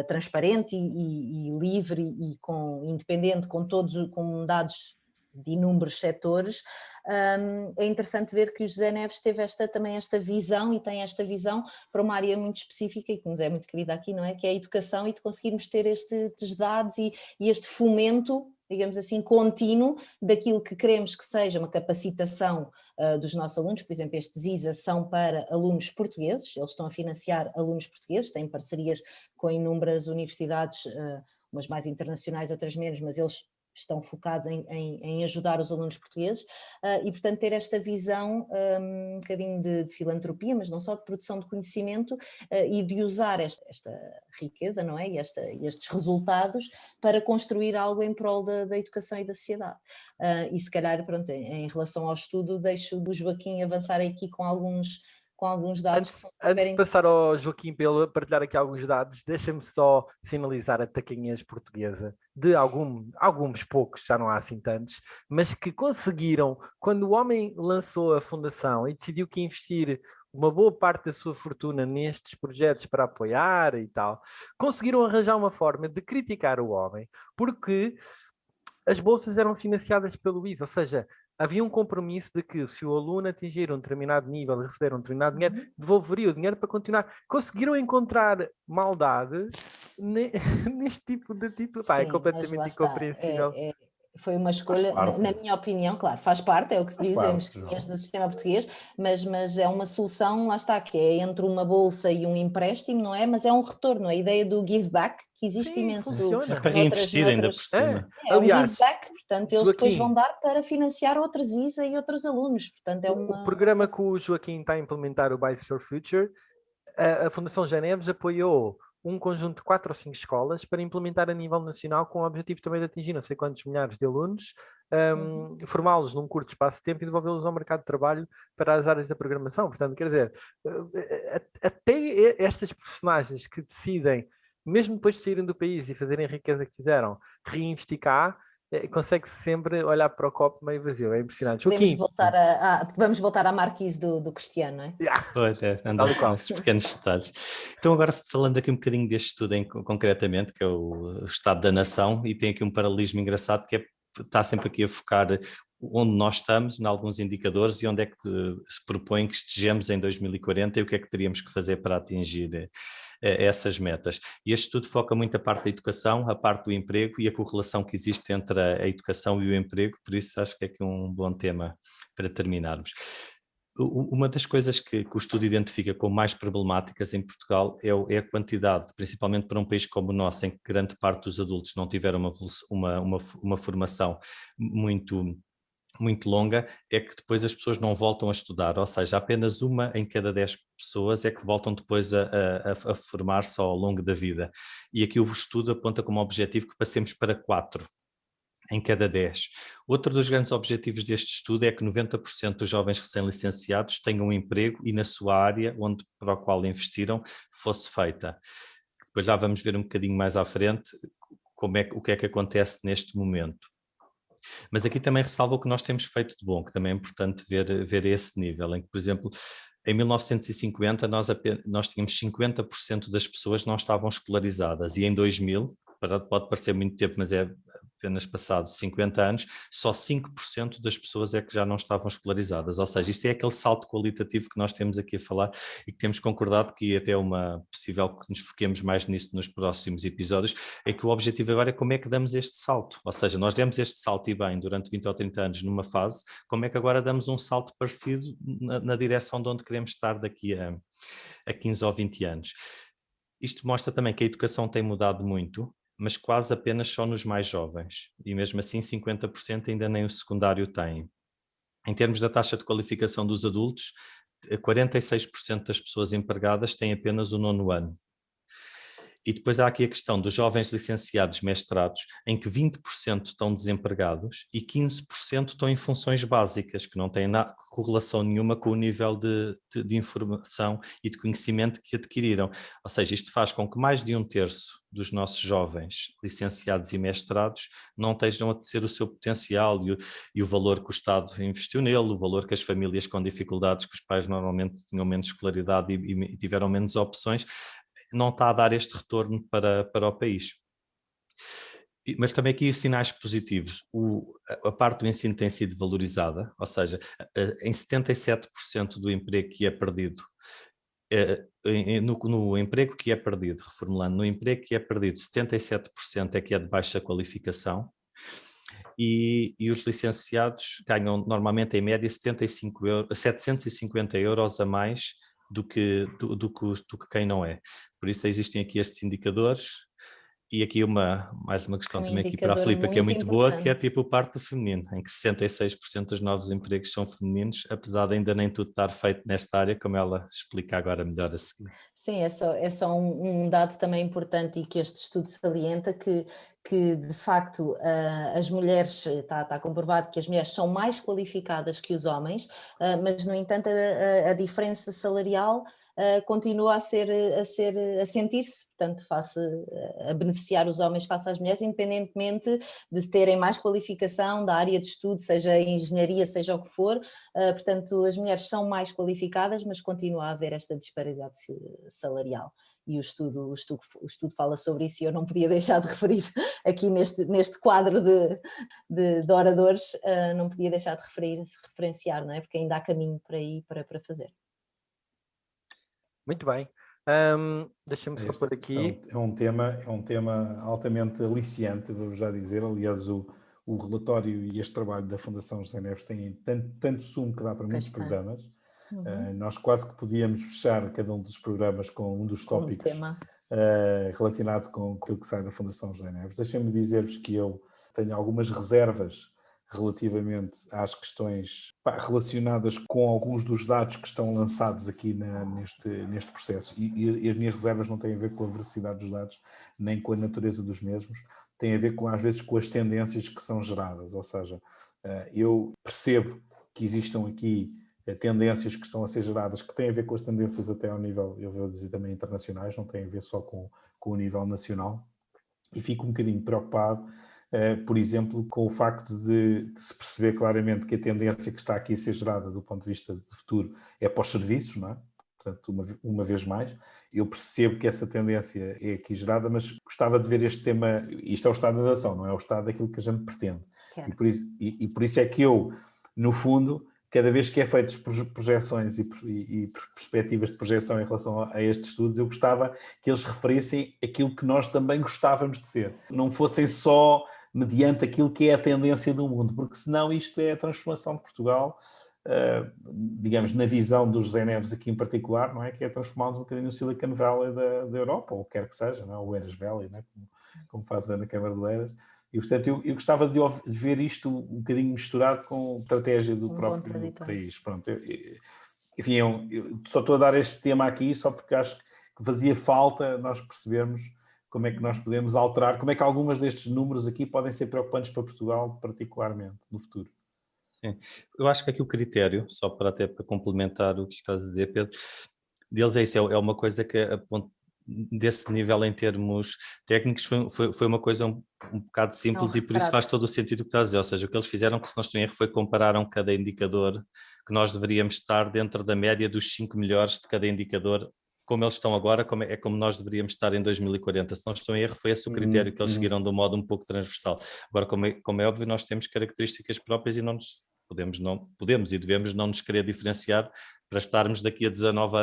transparente e livre e independente, com dados de inúmeros setores. É interessante ver que o José Neves teve também esta visão e tem esta visão para uma área muito específica e que nos é muito querida aqui, não é? Que é a educação e de conseguirmos ter estes dados e este fomento, digamos assim, contínuo daquilo que queremos que seja uma capacitação dos nossos alunos. Por exemplo, estes ISA são para alunos portugueses, eles estão a financiar alunos portugueses, têm parcerias com inúmeras universidades, umas mais internacionais, outras menos, mas eles estão focados em ajudar os alunos portugueses e, portanto, ter esta visão um bocadinho de filantropia, mas não só de produção de conhecimento e de usar esta riqueza, não é? E estes resultados para construir algo em prol da educação e da sociedade. E se calhar, pronto, em relação ao estudo, deixo o Joaquim avançar aqui com alguns dados que são Antes de passar ao Joaquim pelo partilhar aqui alguns dados, deixa-me só sinalizar a taquinhas portuguesa de alguns poucos, já não há assim tantos, mas que conseguiram, quando o homem lançou a fundação e decidiu que ia investir uma boa parte da sua fortuna nestes projetos para apoiar e tal, conseguiram arranjar uma forma de criticar o homem, porque as bolsas eram financiadas pelo ISA, ou seja, havia um compromisso de que se o aluno atingir um determinado nível e receber um determinado dinheiro, devolveria o dinheiro para continuar. Conseguiram encontrar maldade neste tipo de título. Pá, é completamente incompreensível. Foi uma escolha, na minha opinião, claro, faz parte, é o que dizemos, do sistema português, mas é uma solução, lá está, que é entre uma bolsa e um empréstimo, não é? Mas é um retorno, a ideia do give back, que existe imenso. É para reinvestir ainda por cima. Aliás, um give back, portanto, eles depois vão dar para financiar outras ISA e outros alunos. Portanto, o programa que o Joaquim está a implementar, o Bicycle for Future, a Fundação José Neves apoiou um conjunto de 4 ou 5 escolas para implementar a nível nacional com o objetivo também de atingir não sei quantos milhares de alunos, formá-los num curto espaço de tempo e devolvê-los ao mercado de trabalho para as áreas da programação. Portanto, quer dizer, até estas personagens que decidem, mesmo depois de saírem do país e fazerem a riqueza que fizeram, reinvestir cá, consegue-se sempre olhar para o copo meio vazio. É impressionante. Vamos voltar à marquise do Cristiano, não é? Pois é, andamos nesses pequenos detalhes. Então agora falando aqui um bocadinho deste estudo concretamente, que é o Estado da Nação, e tem aqui um paralelismo engraçado que está sempre aqui a focar onde nós estamos, em alguns indicadores, e onde é que se propõe que estejamos em 2040 e o que é que teríamos que fazer para atingir essas metas. E este estudo foca muito a parte da educação, a parte do emprego e a correlação que existe entre a educação e o emprego, por isso acho que é aqui um bom tema para terminarmos. Uma das coisas que o estudo identifica como mais problemáticas em Portugal é a quantidade, principalmente para um país como o nosso, em que grande parte dos adultos não tiveram uma formação muito muito longa, é que depois as pessoas não voltam a estudar, ou seja, apenas uma em cada 10 pessoas é que voltam depois a formar-se ao longo da vida. E aqui o estudo aponta como objetivo que passemos para 4 em cada 10. Outro dos grandes objetivos deste estudo é que 90% dos jovens recém-licenciados tenham um emprego e na sua área para o qual investiram fosse feita. Depois já vamos ver um bocadinho mais à frente o que é que acontece neste momento. Mas aqui também ressalva o que nós temos feito de bom, que também é importante ver esse nível, em que, por exemplo, em 1950 nós tínhamos 50% das pessoas que não estavam escolarizadas e em 2000, pode parecer muito tempo, mas é apenas passados 50 anos, só 5% das pessoas é que já não estavam escolarizadas, ou seja, isto é aquele salto qualitativo que nós temos aqui a falar e que temos concordado que até possível que nos foquemos mais nisso nos próximos episódios, é que o objetivo agora é como é que damos este salto, ou seja, nós demos este salto e bem durante 20 ou 30 anos numa fase, como é que agora damos um salto parecido na direção de onde queremos estar daqui a 15 ou 20 anos. Isto mostra também que a educação tem mudado muito, mas quase apenas só nos mais jovens, e mesmo assim 50% ainda nem o secundário têm. Em termos da taxa de qualificação dos adultos, 46% das pessoas empregadas têm apenas o 9º ano. E depois há aqui a questão dos jovens licenciados mestrados, em que 20% estão desempregados e 15% estão em funções básicas, que não têm correlação nenhuma com o nível de informação e de conhecimento que adquiriram. Ou seja, isto faz com que mais de 1/3 dos nossos jovens licenciados e mestrados não estejam a ter o seu potencial e o valor que o Estado investiu nele, o valor que as famílias com dificuldades, que os pais normalmente tinham menos escolaridade e tiveram menos opções, não está a dar este retorno para o país. Mas também aqui sinais positivos. A parte do ensino tem sido valorizada, ou seja, em 77% do emprego que é perdido, no emprego que é perdido, reformulando, no emprego que é perdido, 77% é que é de baixa qualificação, e os licenciados ganham normalmente em média 750 euros a mais do que quem não é. Por isso existem aqui estes indicadores e aqui mais uma questão também aqui para a Filipa, que é muito boa, que é tipo parte do feminino, em que 66% dos novos empregos são femininos, apesar de ainda nem tudo estar feito nesta área, como ela explica agora melhor a seguir. Sim, é só um dado também importante e que este estudo salienta que de facto as mulheres, está comprovado que as mulheres são mais qualificadas que os homens, mas no entanto a diferença salarial continua a sentir-se, portanto, a beneficiar os homens face às mulheres, independentemente de terem mais qualificação da área de estudo, seja engenharia, seja o que for, portanto, as mulheres são mais qualificadas, mas continua a haver esta disparidade salarial. E o estudo fala sobre isso e eu não podia deixar de referir aqui neste quadro de oradores, não podia deixar de referenciar, não é? Porque ainda há caminho por aí para fazer. Muito bem. Deixa-me só por aqui. É um tema altamente aliciante, vou já dizer. Aliás, o relatório e este trabalho da Fundação José Neves têm tanto sumo que dá para muitos programas. Nós quase que podíamos fechar cada um dos programas com um dos tópicos relacionado com aquilo que sai da Fundação José Neves. Deixem-me dizer-vos que eu tenho algumas reservas relativamente às questões relacionadas com alguns dos dados que estão lançados aqui neste processo. E as minhas reservas não têm a ver com a veracidade dos dados, nem com a natureza dos mesmos, têm a ver às vezes com as tendências que são geradas. Ou seja, eu percebo que existam aqui tendências que estão a ser geradas, que têm a ver com as tendências até ao nível, eu vou dizer também internacionais, não têm a ver só com o nível nacional, e fico um bocadinho preocupado, por exemplo, com o facto de se perceber claramente que a tendência que está aqui a ser gerada do ponto de vista de futuro é para os serviços, não é? Portanto, uma vez mais, eu percebo que essa tendência é aqui gerada, mas gostava de ver este tema, isto é o estado da nação, não é o estado daquilo que a gente pretende. Claro. E por isso é que eu, no fundo, cada vez que é feitas projeções e perspectivas de projeção em relação a estes estudos, eu gostava que eles referissem aquilo que nós também gostávamos de ser. Não fossem só mediante aquilo que é a tendência do mundo, porque senão isto é a transformação de Portugal, digamos, na visão do José Neves aqui em particular, não é? Que é transformá-los um bocadinho no Silicon Valley da Europa, ou quer que seja, não é? O Eras Valley, não é? Como faz na Câmara do Eras. E, portanto, eu gostava de ver isto um bocadinho misturado com a estratégia do próprio país. Pronto, enfim, eu só estou a dar este tema aqui só porque acho que fazia falta nós percebermos como é que nós podemos alterar, como é que algumas destes números aqui podem ser preocupantes para Portugal, particularmente, no futuro. Sim. Eu acho que aqui o critério, só para complementar o que estás a dizer, Pedro, deles é isso, é uma coisa que desse nível em termos técnicos foi uma coisa um bocado simples, e por isso faz todo o sentido o que estás a dizer. Ou seja, o que eles fizeram, que se não estou em erro, foi compararam cada indicador que nós deveríamos estar dentro da média dos 5 melhores de cada indicador, como eles estão agora, como nós deveríamos estar em 2040. Se não estou em erro, foi esse o critério que eles seguiram de um modo um pouco transversal. Agora, como é óbvio, nós temos características próprias e podemos e devemos não nos querer diferenciar para estarmos daqui a 19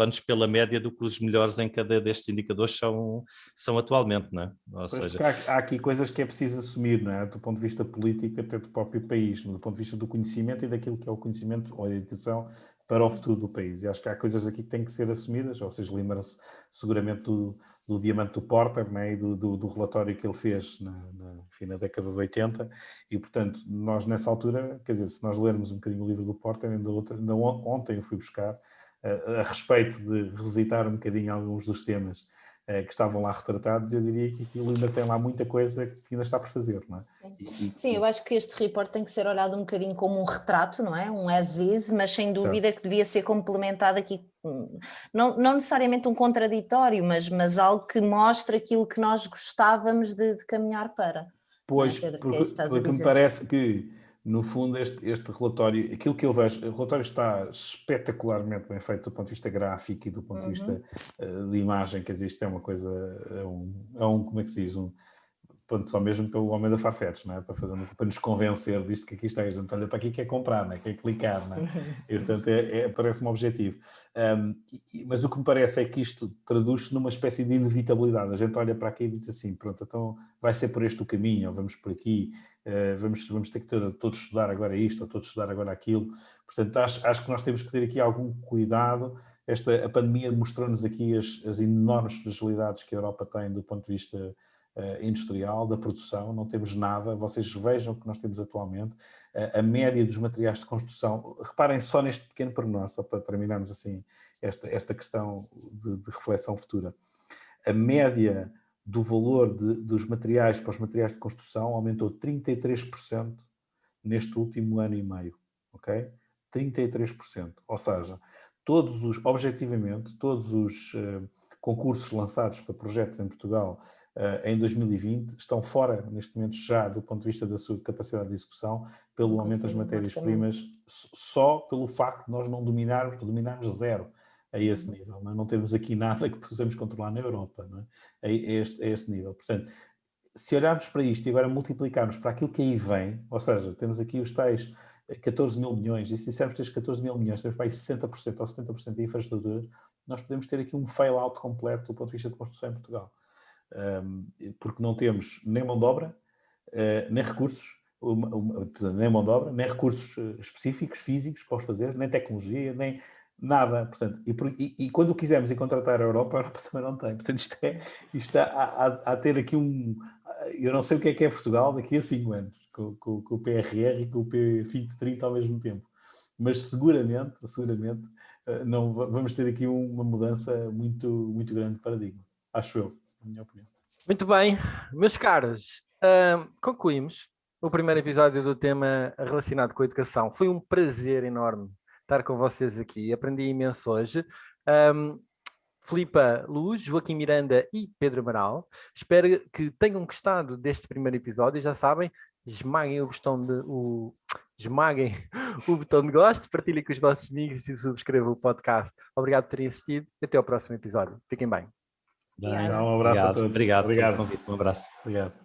anos pela média do que os melhores em cada destes indicadores são atualmente, não é? Ou seja, há aqui coisas que é preciso assumir, não é? Do ponto de vista político, até do próprio país, do ponto de vista do conhecimento e daquilo que é o conhecimento ou a educação para o futuro do país. E acho que há coisas aqui que têm que ser assumidas. Vocês lembram-se seguramente do diamante do Porter, não é? E do relatório que ele fez na década de 80, e portanto nós nessa altura, quer dizer, se nós lermos um bocadinho o livro do Porter, ainda ontem eu fui buscar a respeito de revisitar um bocadinho alguns dos temas que estavam lá retratados, eu diria que aquilo ainda tem lá muita coisa que ainda está por fazer, não é? Sim, eu acho que este report tem que ser olhado um bocadinho como um retrato, não é? Um as is, mas sem dúvida que devia ser complementado aqui, não necessariamente um contraditório, mas algo que mostra aquilo que nós gostávamos de caminhar para. Pois, porque me parece que, no fundo, este relatório, aquilo que eu vejo, o relatório está espetacularmente bem feito do ponto de vista gráfico e do ponto de vista de imagem, quer dizer, isto é uma coisa, como é que se diz, ponto só mesmo pelo homem da Farfetch, não é? Para nos convencer disto que aqui está, a gente olha para aqui, quer comprar, não é? Quer clicar, não é? E, portanto, parece-me objetivo. Mas o que me parece é que isto traduz-se numa espécie de inevitabilidade. A gente olha para aqui e diz assim, pronto, então vai ser por este o caminho, ou vamos por aqui, vamos ter que todos estudar agora isto, ou todos estudar agora aquilo. Portanto, acho que nós temos que ter aqui algum cuidado. A pandemia mostrou-nos aqui as enormes fragilidades que a Europa tem do ponto de vista industrial, da produção, não temos nada. Vocês vejam o que nós temos atualmente, a média dos materiais de construção, reparem só neste pequeno pormenor, só para terminarmos assim esta questão de reflexão futura. A média do valor dos materiais para os materiais de construção aumentou 33% neste último ano e meio, ok? 33%, ou seja, objetivamente, todos os concursos lançados para projetos em Portugal em 2020 estão fora, neste momento, já do ponto de vista da sua capacidade de execução, pelo aumento das matérias-primas, só pelo facto de nós não dominarmos zero a esse nível. Não temos aqui nada que possamos controlar na Europa, não é? A este nível. Portanto, se olharmos para isto e agora multiplicarmos para aquilo que aí vem, ou seja, temos aqui os tais 14 mil milhões, e se dissermos que estes 14 mil milhões temos para aí 60% ou 70% de infraestruturas, nós podemos ter aqui um fail-out completo do ponto de vista de construção em Portugal. Porque não temos nem mão de obra, nem recursos, nem mão de obra, nem recursos específicos, físicos para os fazer, nem tecnologia, nem nada. Portanto, e quando quisermos ir contratar a Europa também não tem. Portanto, isto está a ter aqui eu não sei o que é Portugal daqui a 5 anos, com o PRR e com o P2030 ao mesmo tempo. Mas seguramente, não, vamos ter aqui uma mudança muito, muito grande de paradigma. Acho eu. Minha opinião. Muito bem, meus caros, concluímos o primeiro episódio do tema relacionado com a educação. Foi um prazer enorme estar com vocês aqui, aprendi imenso hoje. Filipa Luz, Joaquim Miranda e Pedro Amaral. Espero que tenham gostado deste primeiro episódio. Já sabem, esmaguem o botão de gosto, partilhem com os vossos amigos e subscrevam o podcast. Obrigado por terem assistido e até ao próximo episódio. Fiquem bem. Um abraço a todos. Obrigado pelo convite. Um abraço. Obrigado.